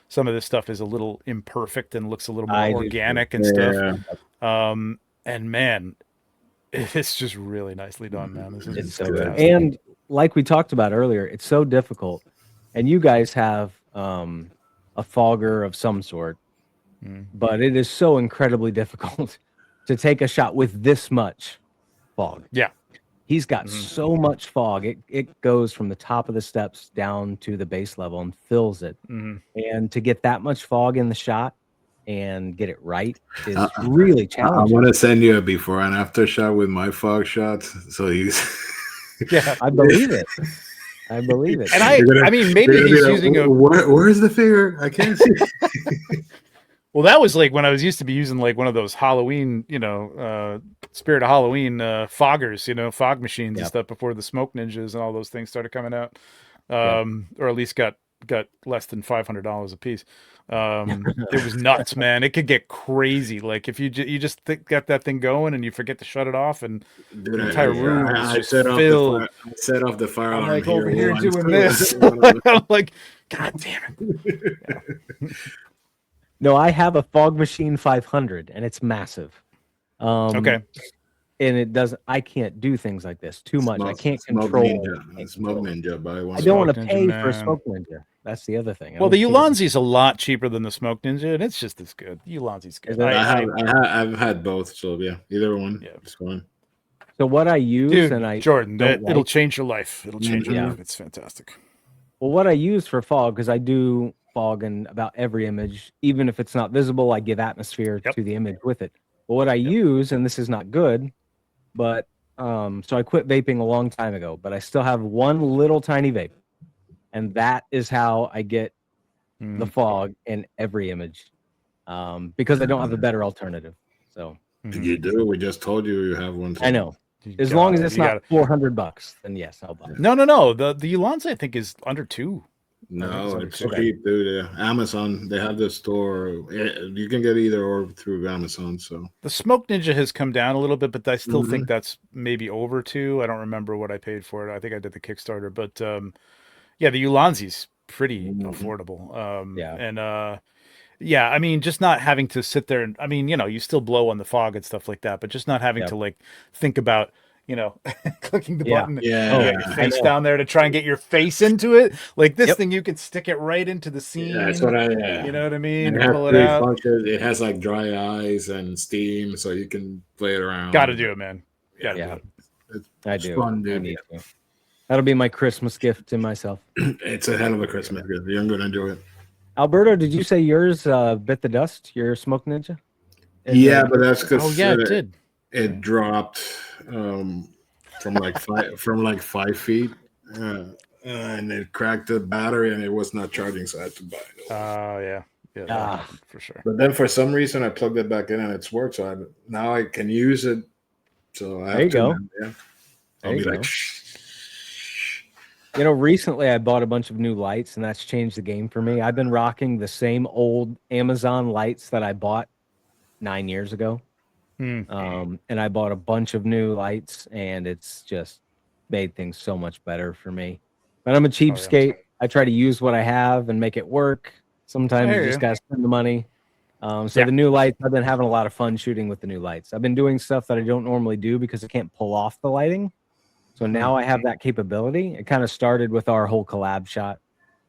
some of this stuff is a little imperfect and looks a little more organic and stuff. And man, it's just really nicely done, man. This is so good. And like we talked about earlier, it's so difficult. And you guys have a fogger of some sort, but it is so incredibly difficult to take a shot with this much fog. Yeah. He's got so much fog. It goes from the top of the steps down to the base level and fills it. And to get that much fog in the shot and get it right is really challenging. I want to send you a before and after shot with my fog shots. So he's I believe it. I believe it. And I mean, maybe he's using where's the figure? I can't see. Well, that was like when I was used to be using like one of those Halloween, Spirit of Halloween foggers, fog machines and stuff before the Smoke Ninjas and all those things started coming out, or at least got less than $500 a piece. It was nuts, man. It could get crazy. Like if you just get that thing going and you forget to shut it off, and the entire room is just filled. I set off the fire alarm. I'm like over here doing this. I'm like, God damn it. Yeah. No, I have a Fog Machine 500, and it's massive. Okay. And it doesn't. I can't do things like this too much. I can't control. Smoke Ninja. I don't want to pay for a Smoke Ninja. That's the other thing. Well, the Ulanzi's a lot cheaper than the Smoke Ninja, and it's just as good. The Ulanzi's good. I've had both, so yeah, either one. Yeah, it's fine. So what I use, Jordan, it'll change your life. It'll change your life. It's fantastic. Well, what I use for fog, because I do fog in about every image, even if it's not visible, I give atmosphere to the image with it. But what I use, and this is not good, but so I quit vaping a long time ago, but I still have one little tiny vape, and that is how I get the fog in every image, because I don't have a better alternative. So you do. We just told you have one. I know. As long as it's not $400, then yes, I'll buy it. No. The Ulanzi I think is under $2. No, it's cheap, dude. Amazon, they have the store. You can get either or through Amazon. So the Smoke Ninja has come down a little bit, but I still think that's maybe over $2. I don't remember what I paid for it. I think I did the Kickstarter, but the Ulanzi's pretty affordable. I mean, just not having to sit there and, I mean, you still blow on the fog and stuff like that, but just not having to like think about, clicking the button, your face down there to try and get your face into it. Like this thing, you can stick it right into the scene. Yeah, that's what you know what I mean? And pull it out. Functions. It has like dry eyes and steam, so you can play it around. Got to do it, man. I do. Fun, dude. I need to. That'll be my Christmas gift to myself. It's a hell of a Christmas gift. You're going to enjoy it. Alberto, did you say yours bit the dust? Your Smoke Ninja? But that's because it did. It dropped from like 5 feet, and it cracked the battery, and it was not charging, so I had to buy it. For sure. But then for some reason, I plugged it back in, and it's worked. So now I can use it. So there you go. I'll be like. Recently I bought a bunch of new lights, and that's changed the game for me. I've been rocking the same old Amazon lights that I bought 9 years ago. And I bought a bunch of new lights, and it's just made things so much better for me. But I'm a cheapskate. I try to use what I have and make it work. Sometimes you just got to spend the money. The new lights, I've been having a lot of fun shooting with the new lights. I've been doing stuff that I don't normally do because I can't pull off the lighting. So now I have that capability. It kind of started with our whole collab shot.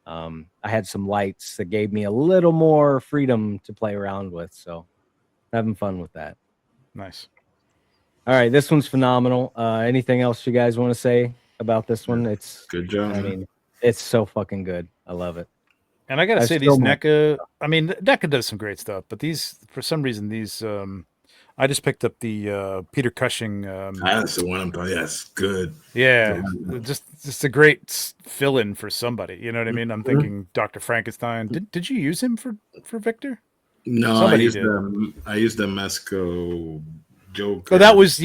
I had some lights that gave me a little more freedom to play around with. So having fun with that. Nice. All right. This one's phenomenal. Anything else you guys want to say about this one? It's good job. I mean, it's so fucking good. I love it. And I got to say these NECA, NECA does some great stuff, but these, for some reason, I just picked up the Peter Cushing. That's the one I'm talking. Yes, good. Yeah, just a great fill-in for somebody. You know what I mean? I'm thinking Dr. Frankenstein. Did you use him for Victor? No, somebody I used the Mesco Joker. Oh, that was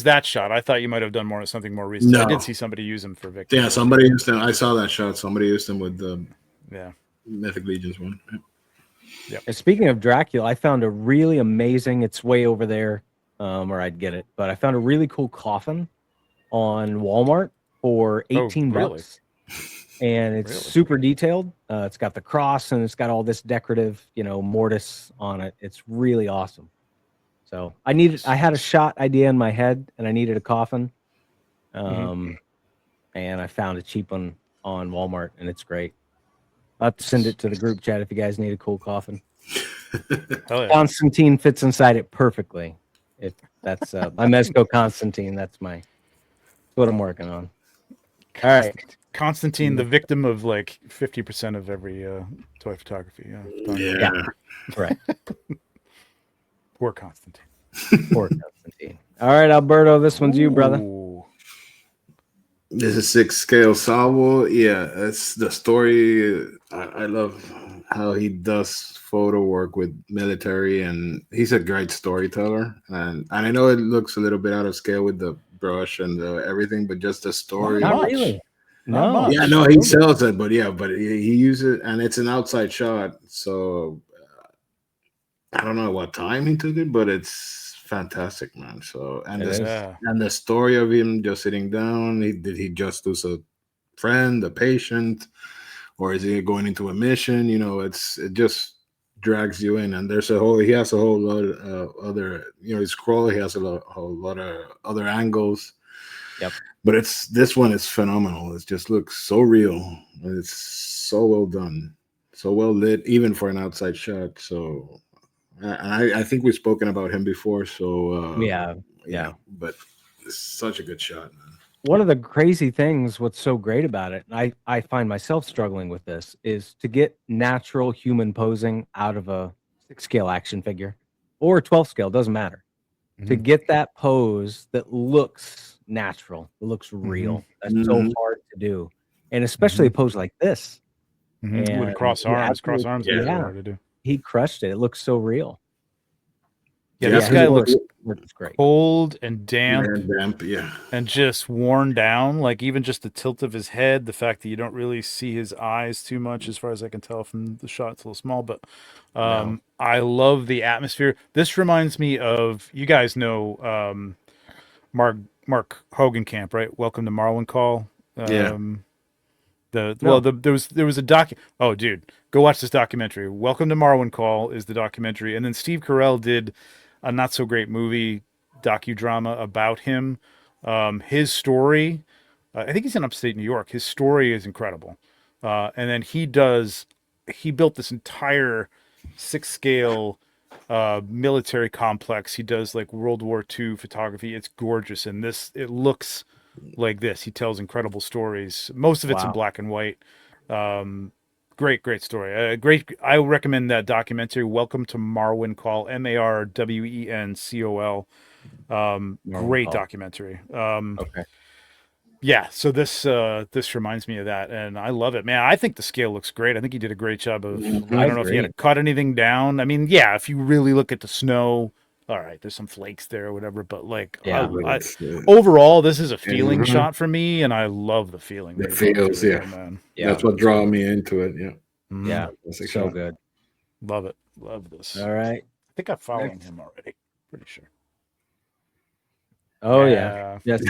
that shot. I thought you might have done something more recent. No. I did see somebody use him for Victor. Yeah, somebody used him. I saw that shot. Somebody used him with the Mythic Legions one. Yeah. Speaking of Dracula, I found a really amazing. It's way over there, or I'd get it. But I found a really cool coffin on Walmart for 18 really? bucks. And it's Really? super detailed. It's got the cross and it's got all this decorative, mortise on it. It's really awesome. So I had a shot idea in my head and I needed a coffin. And I found a cheap one on Walmart and it's great. I'll have to send it to the group chat if you guys need a cool coffin. Hell yeah. Constantine fits inside it perfectly. If that's my Mezco Constantine, that's what I'm working on. All right. Constantine, the victim of like 50% of every toy photography. Yeah. Right. Poor Constantine. Poor Constantine. All right, Alberto, this one's you, brother. Ooh. This is 6 scale Salvo. Yeah, that's the story. I love how he does photo work with military, and he's a great storyteller. And I know it looks a little bit out of scale with the brush and everything, but just the story. Not really. Not No. much. Yeah, no, he sells it, but he uses it, and it's an outside shot. So I don't know what time he took it, but it's fantastic, man. So and the story of him just sitting down. Did he just lose a friend, a patient, or is he going into a mission? It just drags you in. And he has a whole lot of other, his scroll. He has a whole lot of other angles. Yep. But this one is phenomenal. It just looks so real. It's so well done, so well lit, even for an outside shot. So, I think we've spoken about him before. So Yeah. But it's such a good shot, man. One of the crazy things, what's so great about it, and I find myself struggling with this, is to get natural human posing out of a 6 scale action figure or a 12 scale, doesn't matter. To get that pose that looks natural, it looks real. That's so hard to do. And especially a pose like this. And with cross arms. Cross arms. Yeah. To do. He crushed it. It looks so real. Yeah, this guy looks great. cold and damp, Yeah, and just worn down. Like even just the tilt of his head, the fact that you don't really see his eyes too much, as far as I can tell from the shot. It's a little small, but I love the atmosphere. This reminds me of, you guys know Mark Hogenkamp, right? Welcome to Marwin Call. Yeah. There was a doc. Oh, dude, go watch this documentary. Welcome to Marwin Call is the documentary, and then Steve Carell did a not so great movie docudrama about him. His story, I think he's in upstate New York. His story is incredible, and then he built this entire 6 scale military complex. He does like World War II photography. It's gorgeous, and it looks like this. He tells incredible stories. Most of it's in black and white. Great story. I recommend that documentary, Welcome to Marwin Call, MARWENCOL. Great documentary. Okay. Yeah, so this reminds me of that, and I love it, man. I think the scale looks great. I think he did a great job of. I don't know if he had to cut anything down. I mean, yeah, if you really look at the snow, all right, there's some flakes there or whatever, but like, overall, this is a feeling shot for me, and I love the feeling. It feels, man. Yeah, that's what draw me into it. Yeah, yeah, so good. Love it. Love this. All right, I think I followed him already. Pretty sure. Oh yeah. Yes.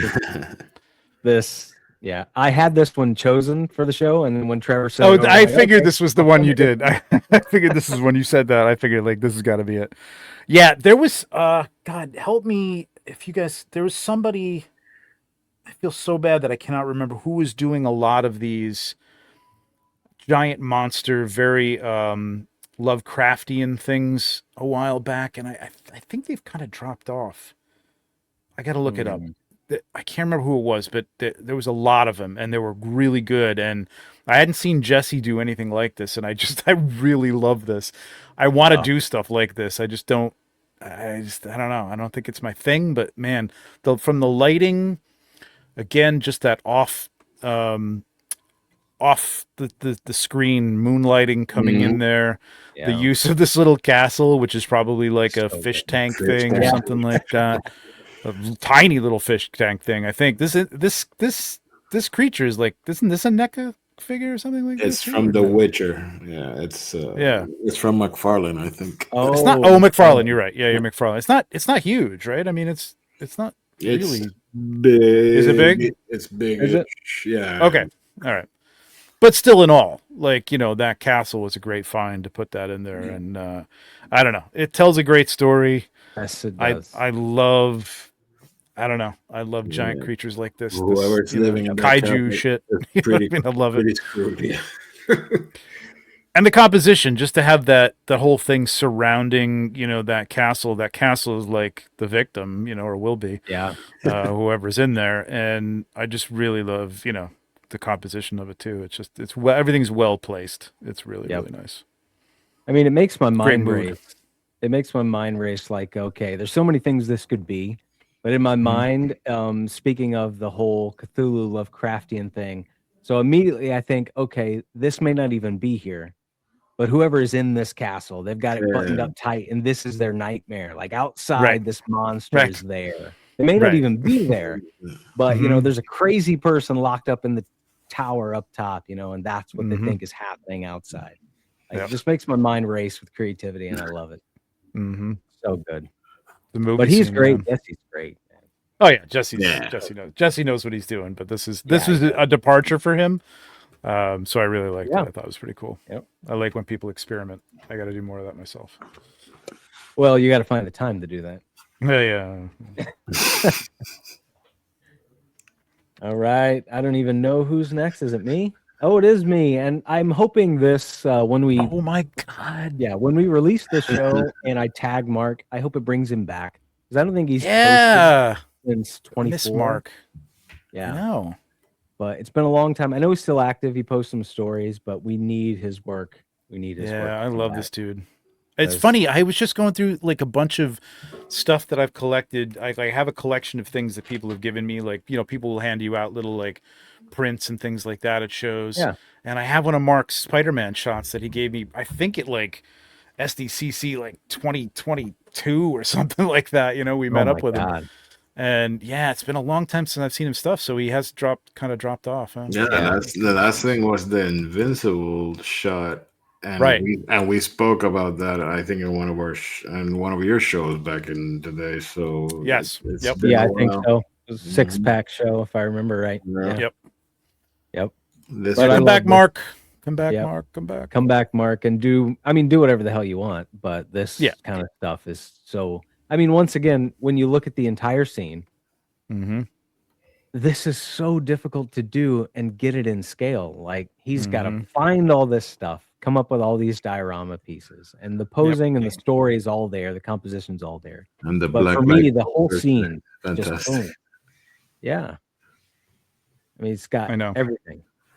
This. Yeah, I had this one chosen for the show, and then when Trevor said, "Oh, I figured this was the one you did." I figured this is when you said that. I figured like this has got to be it. Yeah, there was. God help me if you guys. There was somebody. I feel so bad that I cannot remember who was doing a lot of these giant monster, very Lovecraftian things a while back, and I think they've kind of dropped off. I got to look it up. I can't remember who it was, but there was a lot of them, and they were really good. And I hadn't seen Jesse do anything like this, and I really love this. I want to do stuff like this. I don't know. I don't think it's my thing, but man, from the lighting, again, just that off the screen moonlighting coming in there, the use of this little castle, which is probably like a fish tank thing or something like that. A tiny little fish tank thing. I think this creature is like, isn't this a NECA figure or something like this? It's from The Witcher. Yeah, it's from McFarlane, I think. It's not. Oh, McFarlane. You're right. Yeah, you're McFarlane. It's not huge, right? I mean, it's not It's really big. Is it big? It's big. Is it? Yeah. Okay. All right. But still, in all, like, you know, that castle was a great find to put that in there, and I don't know, it tells a great story. Yes, it does. I love, I don't know, I love giant Yeah. creatures like this. Whoever's You know, living in that kaiju castle shit. is You know what I pretty, mean? I love it. pretty screwed. Yeah. And the composition, just to have that the whole thing surrounding, you know, that castle. That castle is like the victim, you know, or will be, Yeah. whoever's in there. And I just really love, you know, the composition of it too. It's just everything's well placed. It's really really nice. I mean, it makes my Great mind mood. race. It makes my mind race. Like, okay, there's so many things this could be, but in my mind, speaking of the whole Cthulhu Lovecraftian thing, so immediately I think, okay, this may not even be here, but whoever is in this castle, they've got it buttoned up tight, and this is their nightmare. Like outside, Right. this monster Right. is there. They may not Right. even be there, but you know, there's a crazy person locked up in the tower up top, you know, and that's what they think is happening outside. Like, it just makes my mind race with creativity, and I love it. So good. The movie, But he's scene, great. man. Jesse's great. Man. Oh yeah, Jesse knows what he's doing. But this was a departure for him. So I really liked it. I thought it was pretty cool. Yep. I like when people experiment. I got to do more of that myself. Well, you got to find the time to do that. Yeah. All right. I don't even know who's next. Is it me? Oh, it is me. And I'm hoping this when we. Oh my God. Yeah, when we release this show and I tag Mark, I hope it brings him back because I don't think he's Yeah. posted since 24. Miss Mark. Yeah. No. But it's been a long time. I know he's still active. He posts some stories, but we need his work. We need his work. Yeah, I love this dude. It's funny. I was just going through like a bunch of stuff that I've collected. I have a collection of things that people have given me. Like, you know, people will hand you out little like prints and things like that at shows. Yeah. And I have one of Mark's Spider-Man shots that he gave me. I think it like SDCC like 2022 or something like that. You know, we met up with him. And yeah, it's been a long time since I've seen him stuff. So he has dropped off. Huh? Yeah, the last thing was the Invincible shot. And we spoke about that, I think, in one of your shows back in the day. So yes, I think so. It was a 6-pack show, if I remember right. Yep. Come back, Mark. Come back, Mark. Come back. Come back, Mark, and do whatever the hell you want. But this kind of stuff is so. I mean, once again, when you look at the entire scene, this is so difficult to do and get it in scale. Like he's got to find all this stuff, come up with all these diorama pieces, and the posing and the story is all there. The composition's all there. And but for me, the whole scene, just boom. Yeah. I mean, it's got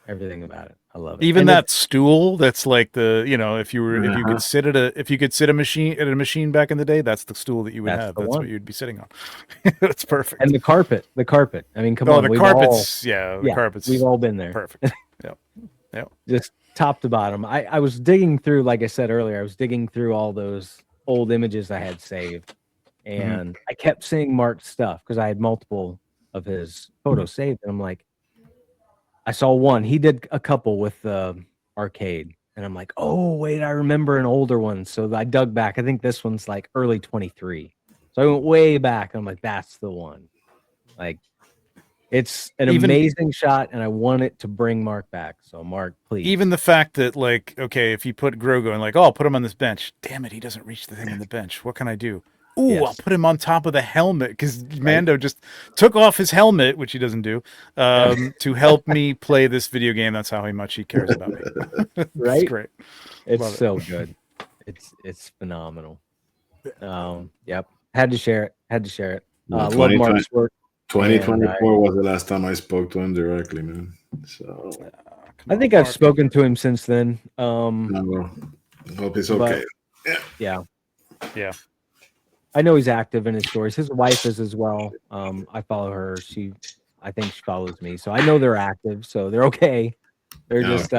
everything about it. I love it. Even that stool that's like the, you know, if you could sit at a machine back in the day, that's the stool that you would have. That's what you'd be sitting on. That's perfect. And the carpet. I mean, come on. The carpets. Carpets. We've all been there. Perfect. Yep. Just top to bottom. I was digging through, like I said earlier, I was digging through all those old images I had saved. And I kept seeing Mark's stuff because I had multiple of his photos saved. And I'm like, I saw one. He did a couple with the arcade. And I'm like, oh, wait, I remember an older one. So I dug back. I think this one's like early 23. So I went way back. I'm like, that's the one. Like, it's an amazing shot, and I want it to bring Mark back. So, Mark, please. Even the fact that, like, okay, if you put Grogo and like, oh, I'll put him on this bench. Damn it, he doesn't reach the thing on the bench. What can I do? Ooh, I'll put him on top of the helmet because Mando just took off his helmet, which he doesn't do, to help me play this video game. That's how much he cares about me. Right? It's great. It's so good. It's phenomenal. Yep. Had to share it. Love Mark's work. 2024 was the last time I spoke to him directly, man. So I think I've spoken to him since then. I hope he's okay. Yeah. I know he's active in his stories. His wife is as well. I follow her. I think she follows me. So I know they're active. So they're okay. They're just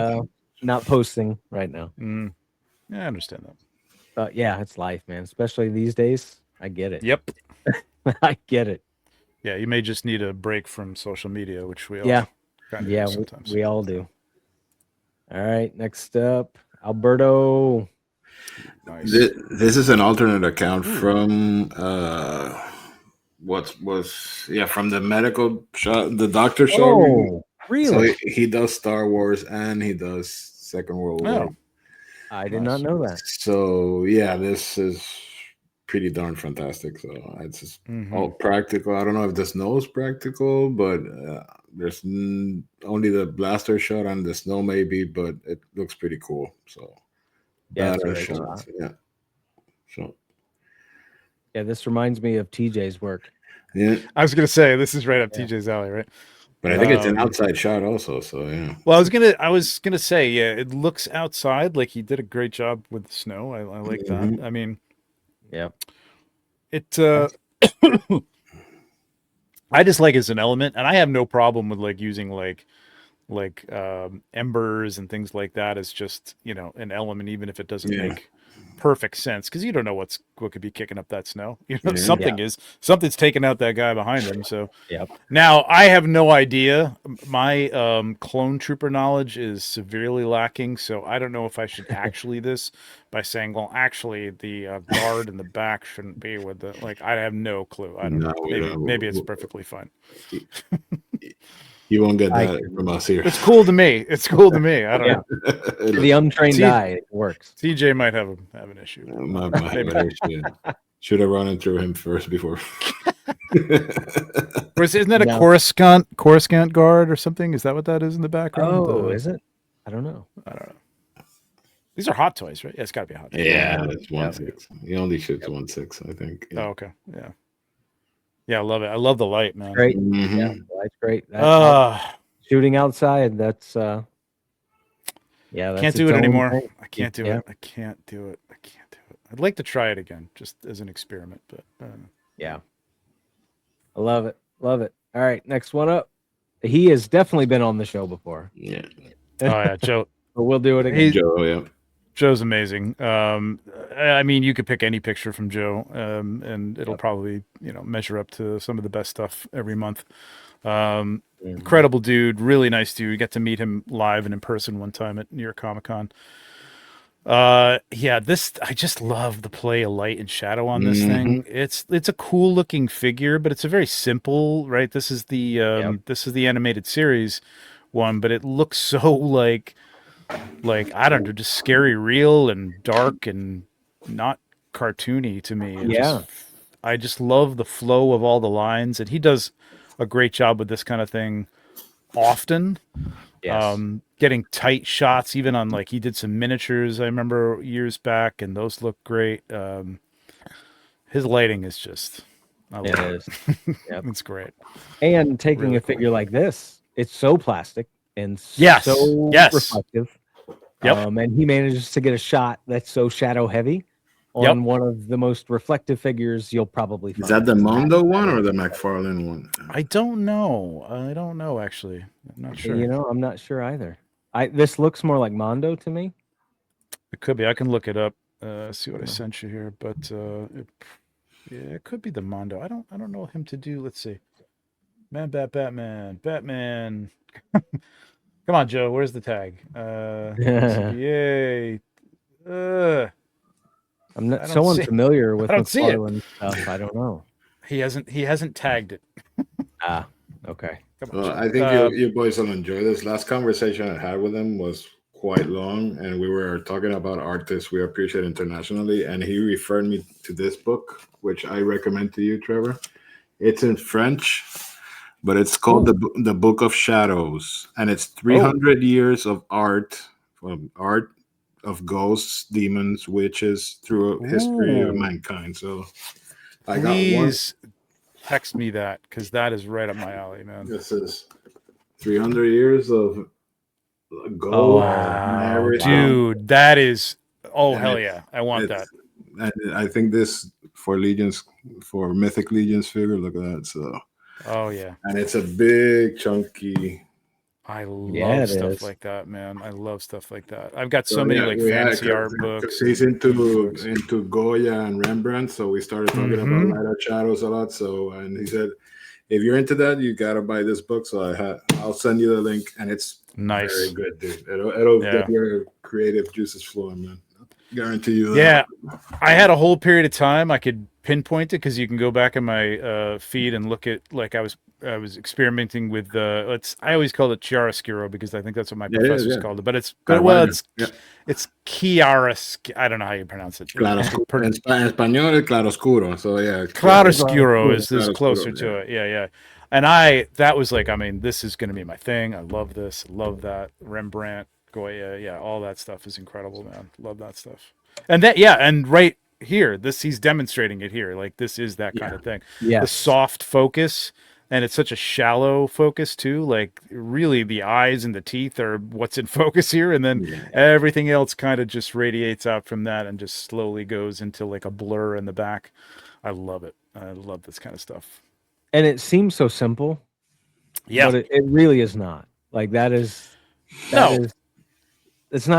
not posting right now. Yeah, I understand that. But yeah, it's life, man. Especially these days. I get it. Yep. I get it. Yeah, you may just need a break from social media, which we all kind of do sometimes. We all do. All right, next up, Alberto. Nice. This is an alternate account from from the medical shot, the doctor show. Oh, really? So he does Star Wars and he does Second World War. I did not know that. So yeah, this is pretty darn fantastic. So it's just all practical. I don't know if the snow is practical, but there's only the blaster shot and the snow maybe, but it looks pretty cool. So Yeah, better shots. Yeah. So yeah, this reminds me of TJ's work. yeah, I was gonna say this is right up TJ's alley, right? but I think it's an outside shot also. So yeah. Well, I was gonna say, yeah, it looks outside. Like he did a great job with the snow. I like that. I mean, yeah, it. I just like it as an element, and I have no problem with like using like embers and things like that as just an element, even if it doesn't make perfect sense, because you don't know what could be kicking up that snow. Something's taking out that guy behind him. So now I have no idea. My clone trooper knowledge is severely lacking, so I don't know if I should actually this by saying, well, actually the guard in the back shouldn't be with the I have no clue. I don't know. Maybe it's perfectly fine. You won't get that from us here. It's cool to me. I don't know. The untrained eye, it works. TJ might have an issue. Should have run into him first before. Isn't that a Coruscant guard or something? Is that what that is in the background? Oh, is it? I don't know. These are hot toys, right? Yeah, it's got to be a hot toy. Yeah, it's 1.6. He only shoots 1.6, I think. Yeah. Oh, okay. Yeah. Yeah, I love it. I love the light, man. Great. Yeah, the light's great. Shooting outside, that's can't do it anymore. I can't do it. I can't do it. I'd like to try it again, just as an experiment, but yeah. I love it. Love it. All right, next one up. He has definitely been on the show before. Yeah. Oh yeah, Joe. But we'll do it again. Joe's amazing. I mean, you could pick any picture from Joe, and it'll probably, measure up to some of the best stuff every month. Incredible dude, really nice dude. Got to meet him live and in person one time at New York Comic-Con. I just love the play of light and shadow on this thing. It's a cool looking figure, but it's a very simple, right? This is the animated series one, but it looks so like I don't know, just scary real and dark and not cartoony to me. I just love the flow of all the lines, and he does a great job with this kind of thing often. Getting tight shots, even on he did some miniatures I remember years back, and those look great. His lighting is just it's great. And taking really a figure like this, it's so plastic and so reflective. And he manages to get a shot that's so shadow heavy on one of the most reflective figures you'll probably find. Is that the Mondo one or the McFarlane one? I don't know actually. I'm not sure. I'm not sure either. This looks more like Mondo to me. It could be. I can look it up. See what I sent you here, but it could be the Mondo. I don't know him to do. Let's see. Batman. Come on, Joe. Where's the tag? Yay. I'm not so unfamiliar with McFarlane stuff. I don't know. He hasn't tagged it. Okay. Well, I think you boys will enjoy this. Last conversation I had with him was quite long, and we were talking about artists we appreciate internationally, and he referred me to this book, which I recommend to you, Trevor. It's in French, but it's called the Book of Shadows, and it's 300 years of art of ghosts, demons, witches through history of mankind. So please text me that, because that is right up my alley, man. This is 300 years of ghosts. Oh, wow. Dude, that is hell yeah. I want that. And I think this for Mythic Legions figure, look at that. So yeah. And it's a big chunky. I love stuff like that, man. I love stuff like that. I've got so many fantasy art books. He's into Goya and Rembrandt, so we started talking about light and shadows a lot. So, and he said, if you're into that, you gotta buy this book. So I'll send you the link, and it's nice, very good, dude. It'll get your creative juices flowing, man. Guarantee you that. Yeah, I had a whole period of time I could pinpoint it because you can go back in my feed and look at like I was experimenting with I always call it chiaroscuro because I think that's what my professors called it, but it's chiaroscuro. I don't know how you pronounce it. Claroscuro. En español es claroscuro. So yeah, claroscuro is closer to it. Yeah. And that was like, I mean, this is going to be my thing. I love this, love that. Rembrandt, Goya, yeah, all that stuff is incredible, man. Love that stuff. And and right here, he's demonstrating it here. Like this is that kind of thing. Yeah, the soft focus. And it's such a shallow focus too. Like really the eyes and the teeth are what's in focus here. And then everything else kind of just radiates out from that and just slowly goes into like a blur in the back. I love it. I love this kind of stuff. And it seems so simple. Yeah. But it really is not. Like it's not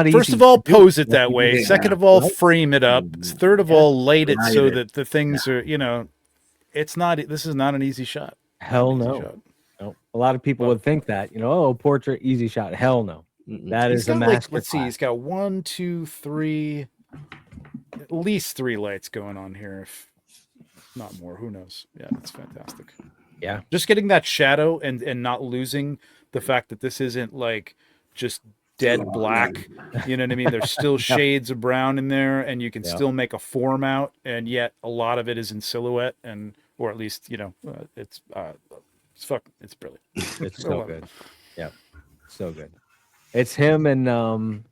easy. First of all, pose it that way. Second of all, frame it up. Third of all, light it so that the things are, this is not an easy shot. Hell no. No. A lot of people would think that, portrait, easy shot. Hell no. That is a master. Let's see. He's got 1, 2, 3, at least 3 lights going on here. If not more, who knows? Yeah, that's fantastic. Yeah. Just getting that shadow and not losing the fact that this isn't like just dead black. You know what I mean? There's still shades of brown in there and you can still make a form out. And yet a lot of it is in silhouette or at least, it's brilliant. It's so good. Yeah. So good. It's him and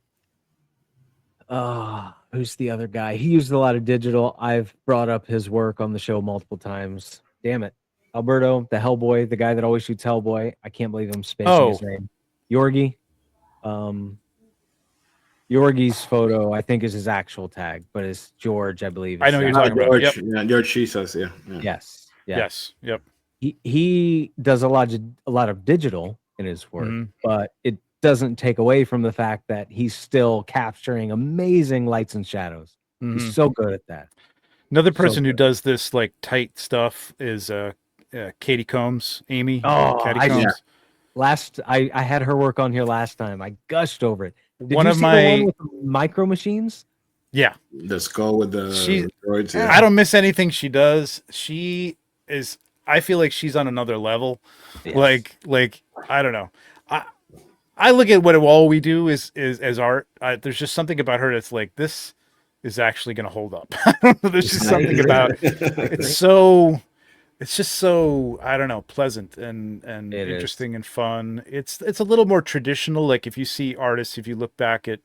who's the other guy? He used a lot of digital. I've brought up his work on the show multiple times. Damn it. Alberto, the Hellboy, the guy that always shoots Hellboy. I can't believe I'm spacing his name. Yorgi. Yorgi's photo, I think, is his actual tag, but it's George, I believe. I know you're talking about. Yep. Yeah, George Jesus, yeah. Yes. Yep. He does a lot of digital in his work, but it doesn't take away from the fact that he's still capturing amazing lights and shadows. He's so good at that. Another person who does this like tight stuff is Katie Combs, Amy. Katie Combs. I had her work on here last time. I gushed over it. Did one you of see my the one with the micro machines? Yeah, the skull with the droids. Yeah. I don't miss anything she does. She is. I feel like she's on another level. Yes. Like I don't know. I look at what all we do is as art. There's just something about her that's like this is actually going to hold up. There's just something about it's so. It's just so, I don't know, pleasant and interesting and fun. It's a little more traditional. Like if you see artists, if you look back at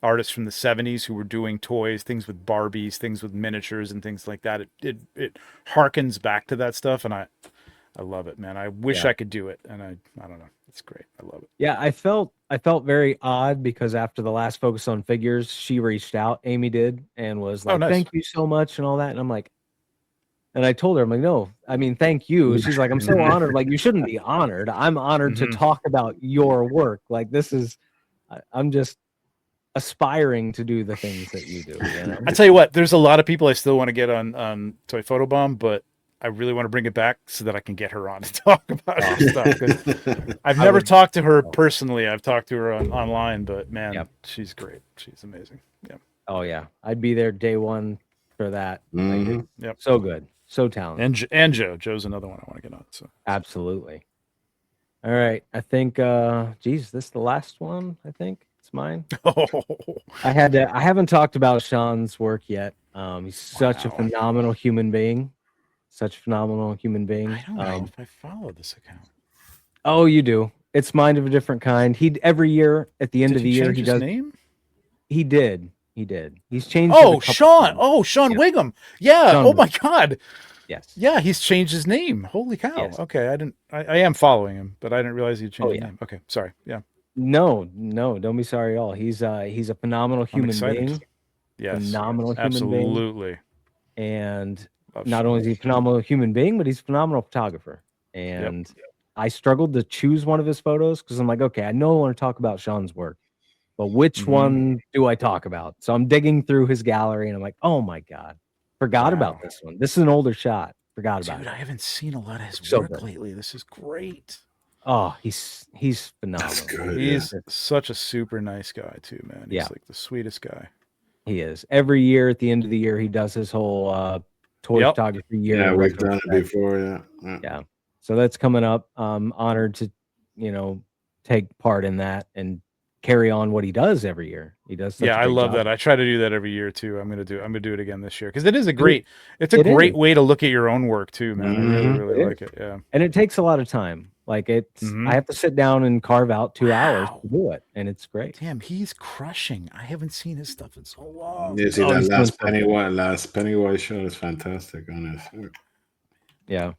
artists from the 70s who were doing toys, things with Barbies, things with miniatures and things like that, it harkens back to that stuff. And I love it, man. I wish I could do it. And I don't know. It's great. I love it. Yeah, I felt very odd because after the last Focus on Figures, she reached out, Amy did, and was like, thank you so much and all that. And I'm like, and I told her, I'm like, no, I mean, thank you. She's like, I'm so honored. Like, you shouldn't be honored. I'm honored to talk about your work. Like, I'm just aspiring to do the things that you do. I tell you what, there's a lot of people I still want to get on Toy Photobomb, but I really want to bring it back so that I can get her on to talk about her stuff. 'Cause I've never talked to her personally. I've talked to her online, but man, she's great. She's amazing. Yeah. Oh yeah. I'd be there day one for that. Like, so good. So talented. And Joe's another one I want to get on. So absolutely. All right. I think this is the last one. I think it's mine. I haven't talked about Sean's work yet. He's such a phenomenal human being. I don't know if I follow this account. Oh, you do. It's Mind of a Different Kind. Every year at the end of the year he does name? He did. He's changed. Sean. Sean Wiggum. Yeah. Sean my God. Yes. Yeah, he's changed his name. Holy cow. Yes. Okay, I am following him, but I didn't realize he'd changed his name. Okay, sorry. Yeah. No, don't be sorry at all. He's a phenomenal human being. Yes. Phenomenal human being. Absolutely. And not only is he a phenomenal human being, but he's a phenomenal photographer. And I struggled to choose one of his photos because I'm like, okay, I know I want to talk about Sean's work. But which one do I talk about? So I'm digging through his gallery and I'm like, oh my God, forgot about this one. This is an older shot. Forgot about it. I haven't seen a lot of his work lately. This is great. Oh, he's phenomenal. That's good, he's such a super nice guy too, man. He's like the sweetest guy. He is. Every year at the end of the year, he does his whole toy photography year. Yeah, we've done it before. Yeah. So that's coming up. I'm honored to, take part in that and carry on what he does every year. He does such a I great love job. that. I try to do that every year too. I'm gonna do it again this year because it is a great way to look at your own work too, man. I really like it. Yeah. And it takes a lot of time. Like I have to sit down and carve out 2 hours to do it, and it's great. Damn, he's crushing. I haven't seen his stuff in so long. You see that last Pennywise show is fantastic on his. Yeah.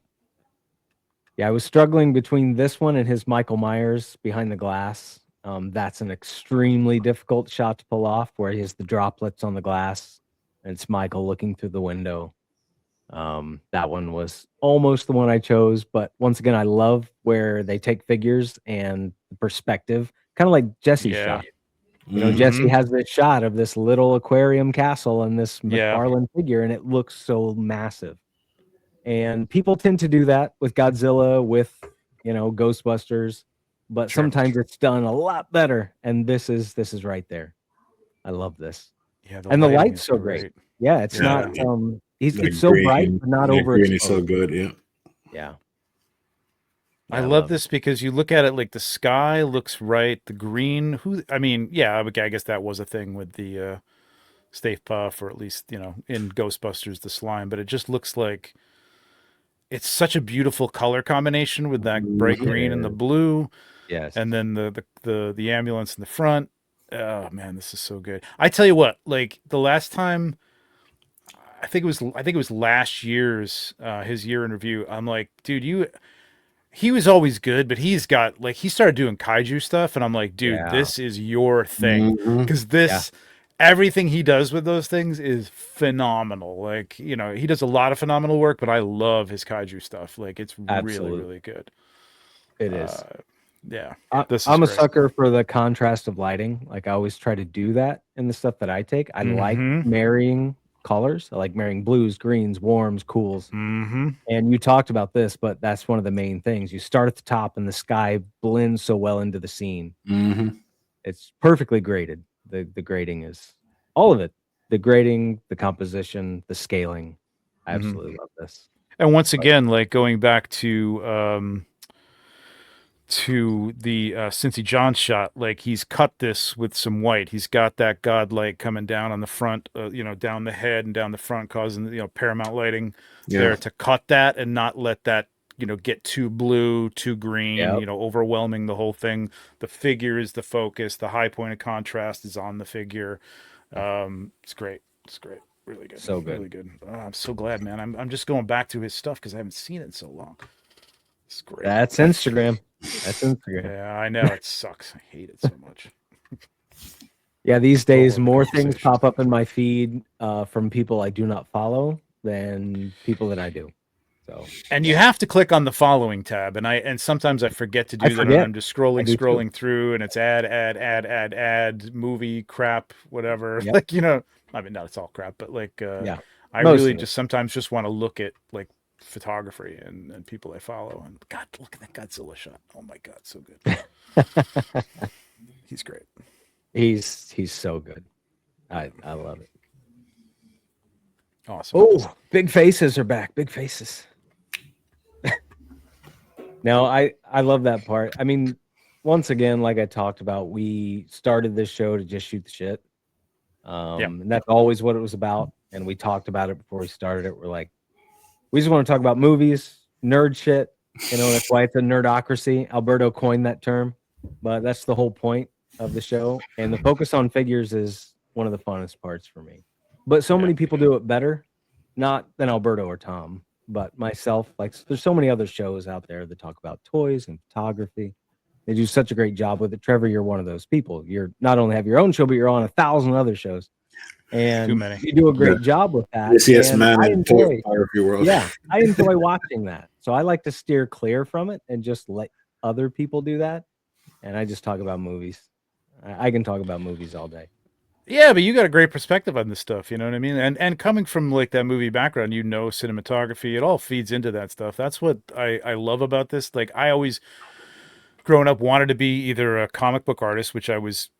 Yeah, I was struggling between this one and his Michael Myers Behind the Glass. That's an extremely difficult shot to pull off, where he has the droplets on the glass, and it's Michael looking through the window. That one was almost the one I chose, but once again, I love where they take figures and the perspective, kind of like Jesse's shot. Jesse has this shot of this little aquarium castle and this McFarlane figure, and it looks so massive. And people tend to do that with Godzilla, with Ghostbusters, but sometimes it's done a lot better. And this is right there. I love this. Yeah, and the light's so great. Yeah, it's not. It's so bright, but not overexposed. Green is so good. Yeah. I love this because you look at it like the sky looks right. The green. I guess that was a thing with the Stay Puft, or at least in Ghostbusters the slime. But it just looks like. It's such a beautiful color combination with that bright green and the blue. Yes. And then the ambulance in the front. Oh man, this is so good. I tell you what, like the last time I think it was last year's his year in review. I'm like, dude, he was always good, but he started doing kaiju stuff, and I'm like, dude, this is your thing. Because everything he does with those things is phenomenal. Like, he does a lot of phenomenal work, but I love his kaiju stuff. Like, it's really, really good. It is. Yeah. I'm a sucker for the contrast of lighting. Like, I always try to do that in the stuff that I take. I like marrying colors. I like marrying blues, greens, warms, cools. And you talked about this, but that's one of the main things. You start at the top, and the sky blends so well into the scene. It's perfectly graded. The grading is all of it. The grading, the composition, the scaling. I absolutely love this. And once again, like going back to the Cincy John shot, like he's cut this with some white. He's got that godlight coming down on the front, down the head and down the front, causing paramount lighting there to cut that and not let that get too blue, too green, overwhelming the whole thing. The figure is the focus. The high point of contrast is on the figure. It's great. It's great. Really good. So good. Really good. Oh, I'm so glad, man. I'm just going back to his stuff because I haven't seen it in so long. It's great. That's Instagram. Yeah, I know. It sucks. I hate it so much. Yeah, these days more things pop up in my feed from people I do not follow than people that I do. So, and you have to click on the following tab, and sometimes I forget to do that. And I'm just scrolling through, and it's add, movie crap, whatever. Yep. Like I mean, not it's all crap, but like I really just sometimes just want to look at like photography and people I follow, and God, look at that Godzilla shot. Oh my God, so good. He's great. He's so good. I love it. Awesome. Oh, big faces are back. Big faces. No, I love that part. I mean, once again, like I talked about, we started this show to just shoot the shit. And that's always what it was about. And we talked about it before we started it. We're like, we just want to talk about movies, nerd shit. That's why it's a nerdocracy. Alberto coined that term, but that's the whole point of the show. And the focus on figures is one of the funnest parts for me. But so many people do it better, not than Alberto or Tom, but myself. Like, there's so many other shows out there that talk about toys and photography. They do such a great job with it. Trevor, you're one of those people. You're not only have your own show, but you're on 1,000 other shows. And too many. You do a great job with that. Yes, man, in toy photography world. Yeah, I enjoy watching that. So I like to steer clear from it and just let other people do that. And I just talk about movies. I can talk about movies all day. Yeah, but you got a great perspective on this stuff, you know what I mean? And coming from like that movie background, cinematography, it all feeds into that stuff. That's what I love about this. Like, I always, growing up, wanted to be either a comic book artist, which I was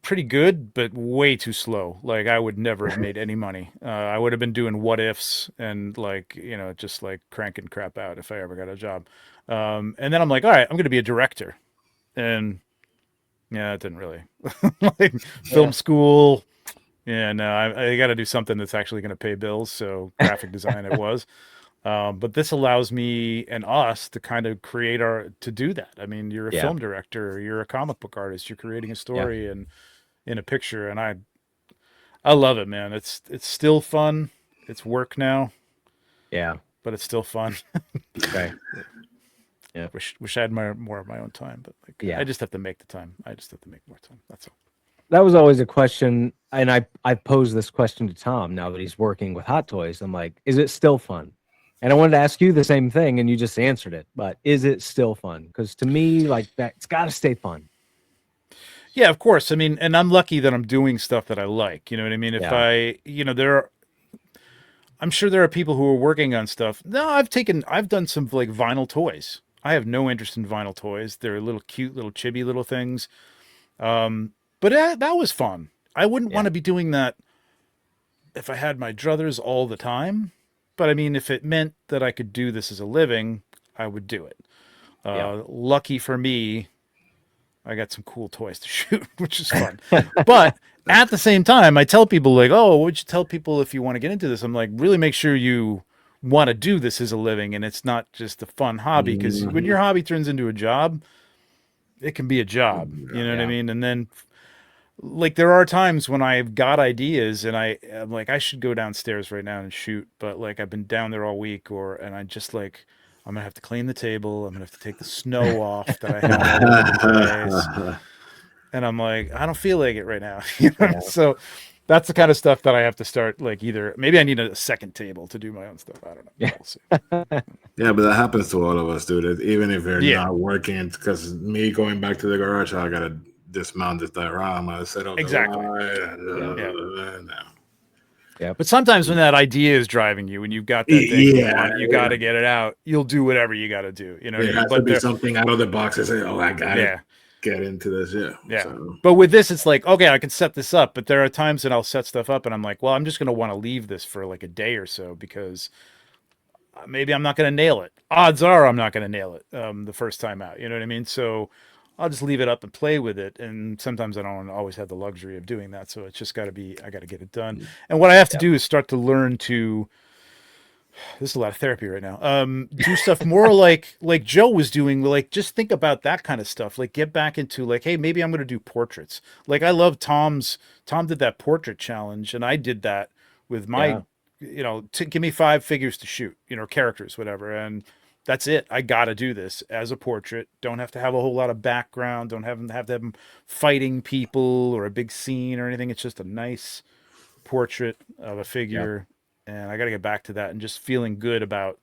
pretty good, but way too slow. Like I would never have made any money. I would have been doing what ifs and like, just like cranking crap out if I ever got a job. And then I'm like, all right, I'm going to be a director. And yeah, it didn't really like film school. Yeah, no, I got to do something that's actually going to pay bills. So graphic design it was. But this allows me and us to kind of to do that. I mean, you're a film director, you're a comic book artist, you're creating a story and in a picture. And I love it, man. It's still fun. It's work now. Yeah. But it's still fun. Okay. Yeah. Wish I had more of my own time, but I just have to make the time. I just have to make more time. That's all. That was always a question, and I posed this question to Tom now that he's working with Hot Toys. I'm like, is it still fun? And I wanted to ask you the same thing, and you just answered it. But is it still fun? Because to me, like that, it's got to stay fun. Yeah, of course. I mean, and I'm lucky that I'm doing stuff that I like. You know what I mean? If I'm sure there are people who are working on stuff. No, I've done some like vinyl toys. I have no interest in vinyl toys. They're little cute, little chibi little things. But that was fun. I wouldn't want to be doing that if I had my druthers all the time. But I mean, if it meant that I could do this as a living, I would do it. Lucky for me, I got some cool toys to shoot, which is fun. But at the same time, I tell people like, oh, what would you tell people if you want to get into this? I'm like, really make sure you want to do this as a living and it's not just a fun hobby. Because when your hobby turns into a job, it can be a job. You know what I mean? And then like there are times when I've got ideas and I'm like, I should go downstairs right now and shoot. But like I've been down there all week and I just like, I'm going to have to clean the table. I'm going to have to take the snow off that I have all over the place. And I'm like, I don't feel like it right now. So that's the kind of stuff that I have to start like maybe I need a second table to do my own stuff. I don't know. We'll see. Yeah, but that happens to all of us, dude. Even if you're not working, because me going back to the garage, I got to dismount this diorama. I set up exactly. Yeah, but sometimes when that idea is driving you, when you've got that thing, you got to get it out. You'll do whatever you got to do. You know, it has to be something out of the box. I say, oh, I got to get into this. Yeah. So. But with this, it's like, okay, I can set this up. But there are times that I'll set stuff up, and I'm like, well, I'm just going to want to leave this for like a day or so because maybe I'm not going to nail it. Odds are I'm not going to nail it the first time out. You know what I mean? So I'll just leave it up and play with it. And sometimes I don't always have the luxury of doing that. So it's just got to be, I got to get it done. And what I have to do is start to learn to, this is a lot of therapy right now, do stuff more like Joe was doing. Like, just think about that kind of stuff. Like get back into like, hey, maybe I'm going to do portraits. Like I love Tom did that portrait challenge. And I did that with my, give me 5 figures to shoot, characters, whatever. And that's it. I got to do this as a portrait. Don't have to have a whole lot of background. Don't have them fighting people or a big scene or anything. It's just a nice portrait of a figure. Yep. And I got to get back to that and just feeling good about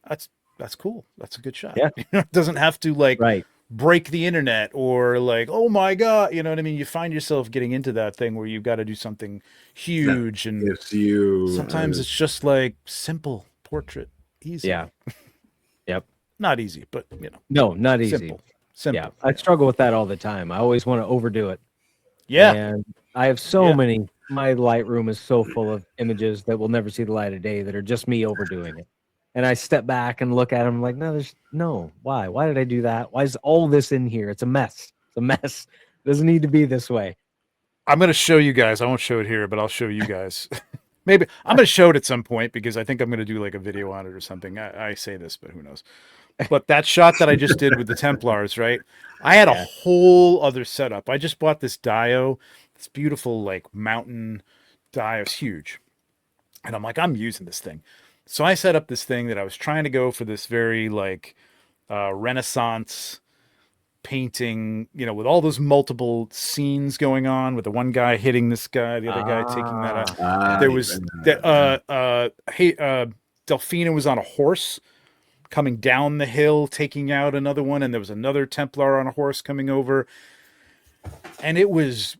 that's cool. That's a good shot. Yeah. It doesn't have to break the internet or like, oh my God, you know what I mean? You find yourself getting into that thing where you've got to do something huge. And sometimes it's just like simple portrait. Easy. Yeah. Yep. Not easy, but No, not easy. Simple. Yeah. I struggle with that all the time. I always want to overdo it. Yeah. And I have so many, my Lightroom is so full of images that will never see the light of day that are just me overdoing it. And I step back and look at them like, why? Why did I do that? Why is all this in here? It's a mess. It's a mess. It doesn't need to be this way. I'm going to show you guys. I won't show it here, but I'll show you guys. Maybe I'm going to show it at some point because I think I'm going to do like a video on it or something. I say this, but who knows? But that shot that I just did with the Templars, right? I had a whole other setup. I just bought this Dio, this beautiful like mountain Dio. It's huge. And I'm like, I'm using this thing. So I set up this thing that I was trying to go for this very like Renaissance painting, with all those multiple scenes going on with the one guy hitting this guy, the other guy taking that out. There was Delfina was on a horse coming down the hill, taking out another one. And there was another Templar on a horse coming over. And it was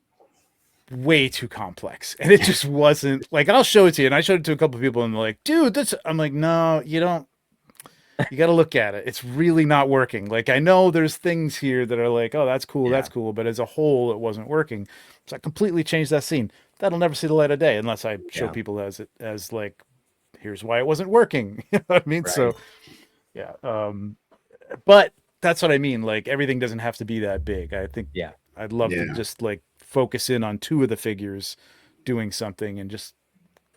way too complex. And it just wasn't like, I'll show it to you. And I showed it to a couple of people and they're like, dude, I'm like, no, you don't. You got to look at it. It's really not working. Like, I know there's things here that are like, oh, that's cool, that's cool, but as a whole, it wasn't working. So I completely changed that scene. That'll never see the light of day unless I show people as like, here's why it wasn't working. You know what I mean? Right. So, yeah. But that's what I mean. Like, everything doesn't have to be that big. I think I'd love to just like focus in on 2 of the figures doing something and just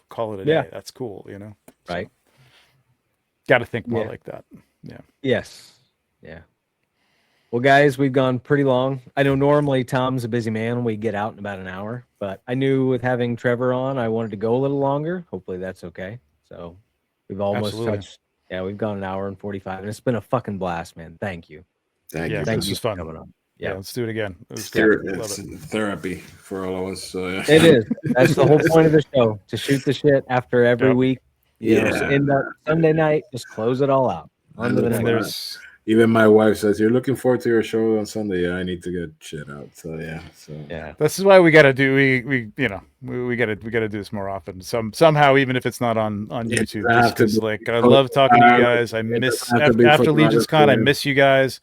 call it a day. That's cool, you know? Right. So, got to think more like that. Yeah. Yes. Yeah. Well, guys, we've gone pretty long. I know normally Tom's a busy man. We get out in about an hour, but I knew with having Trevor on, I wanted to go a little longer. Hopefully that's okay. So we've almost touched. Yeah, we've gone an hour and 45, and it's been a fucking blast, man. Thank you. Thank you. This was fun. Coming on. Yeah, let's do it again. It was great. It's therapy for all of us. So It is. That's the whole point of the show, to shoot the shit after every week. You know, so end up Sunday night, just close it all out. On to the next. Even my wife says, "You're looking forward to your show on Sunday." Yeah, I need to get shit out. So this is why we got to do. We got to do this more often. Somehow, even if it's not on YouTube, just because like I love talking to you guys. I miss after Legion's Con. I miss you guys.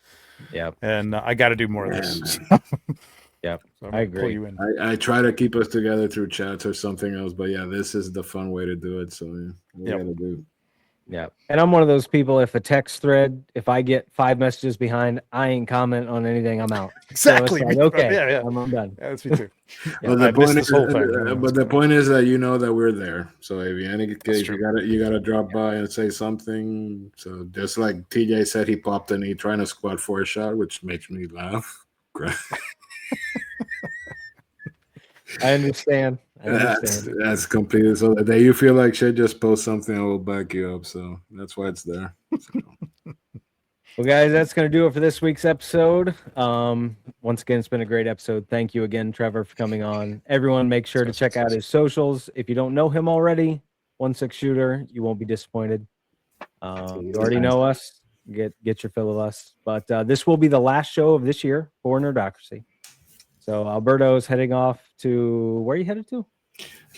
Yeah, and I got to do more of this. Yeah, so I agree. I try to keep us together through chats or something else, but this is the fun way to do it. So we gotta do. Yeah, and I'm one of those people. If a text thread, if I get 5 messages behind, I ain't comment on anything. I'm out. Exactly. So like, okay. Yeah. I'm done. Yeah, that's me too. But the point is that you know that we're there. So if in any case you gotta drop by and say something. So just like TJ said, he popped in, he trying to squat for a shot, which makes me laugh. I understand. That's completely. So the day you feel like shit, just post something. I will back you up. So that's why it's there. So. Well, guys, that's going to do it for this week's episode. Once again, it's been a great episode. Thank you again, Trevor, for coming on. Everyone, make sure to check out his socials. If you don't know him already, 1/6 Shooter, you won't be disappointed. You already know us. Get your fill of us. But this will be the last show of this year for Nerdocracy. So Alberto's heading off to, where are you headed to?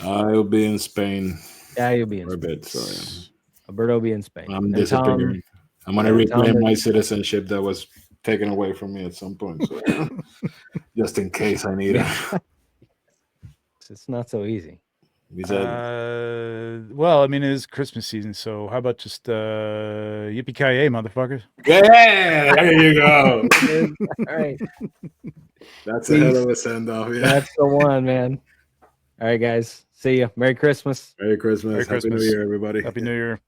I'll be in Spain. Yeah, you'll be in Spain. For a bit, so Alberto will be in Spain. I'm disappearing. I'm going to reclaim my citizenship that was taken away from me at some point. So just in case I need it. It's not so easy. Well, I mean, it is Christmas season, so how about just yippee-ki-yay, motherfuckers? Yeah, there you go. All right. That's a hell of a send-off. Yeah. That's the one, man. All right, guys. See ya. Merry Christmas. Merry Christmas. Happy New Year, everybody. Happy New Year.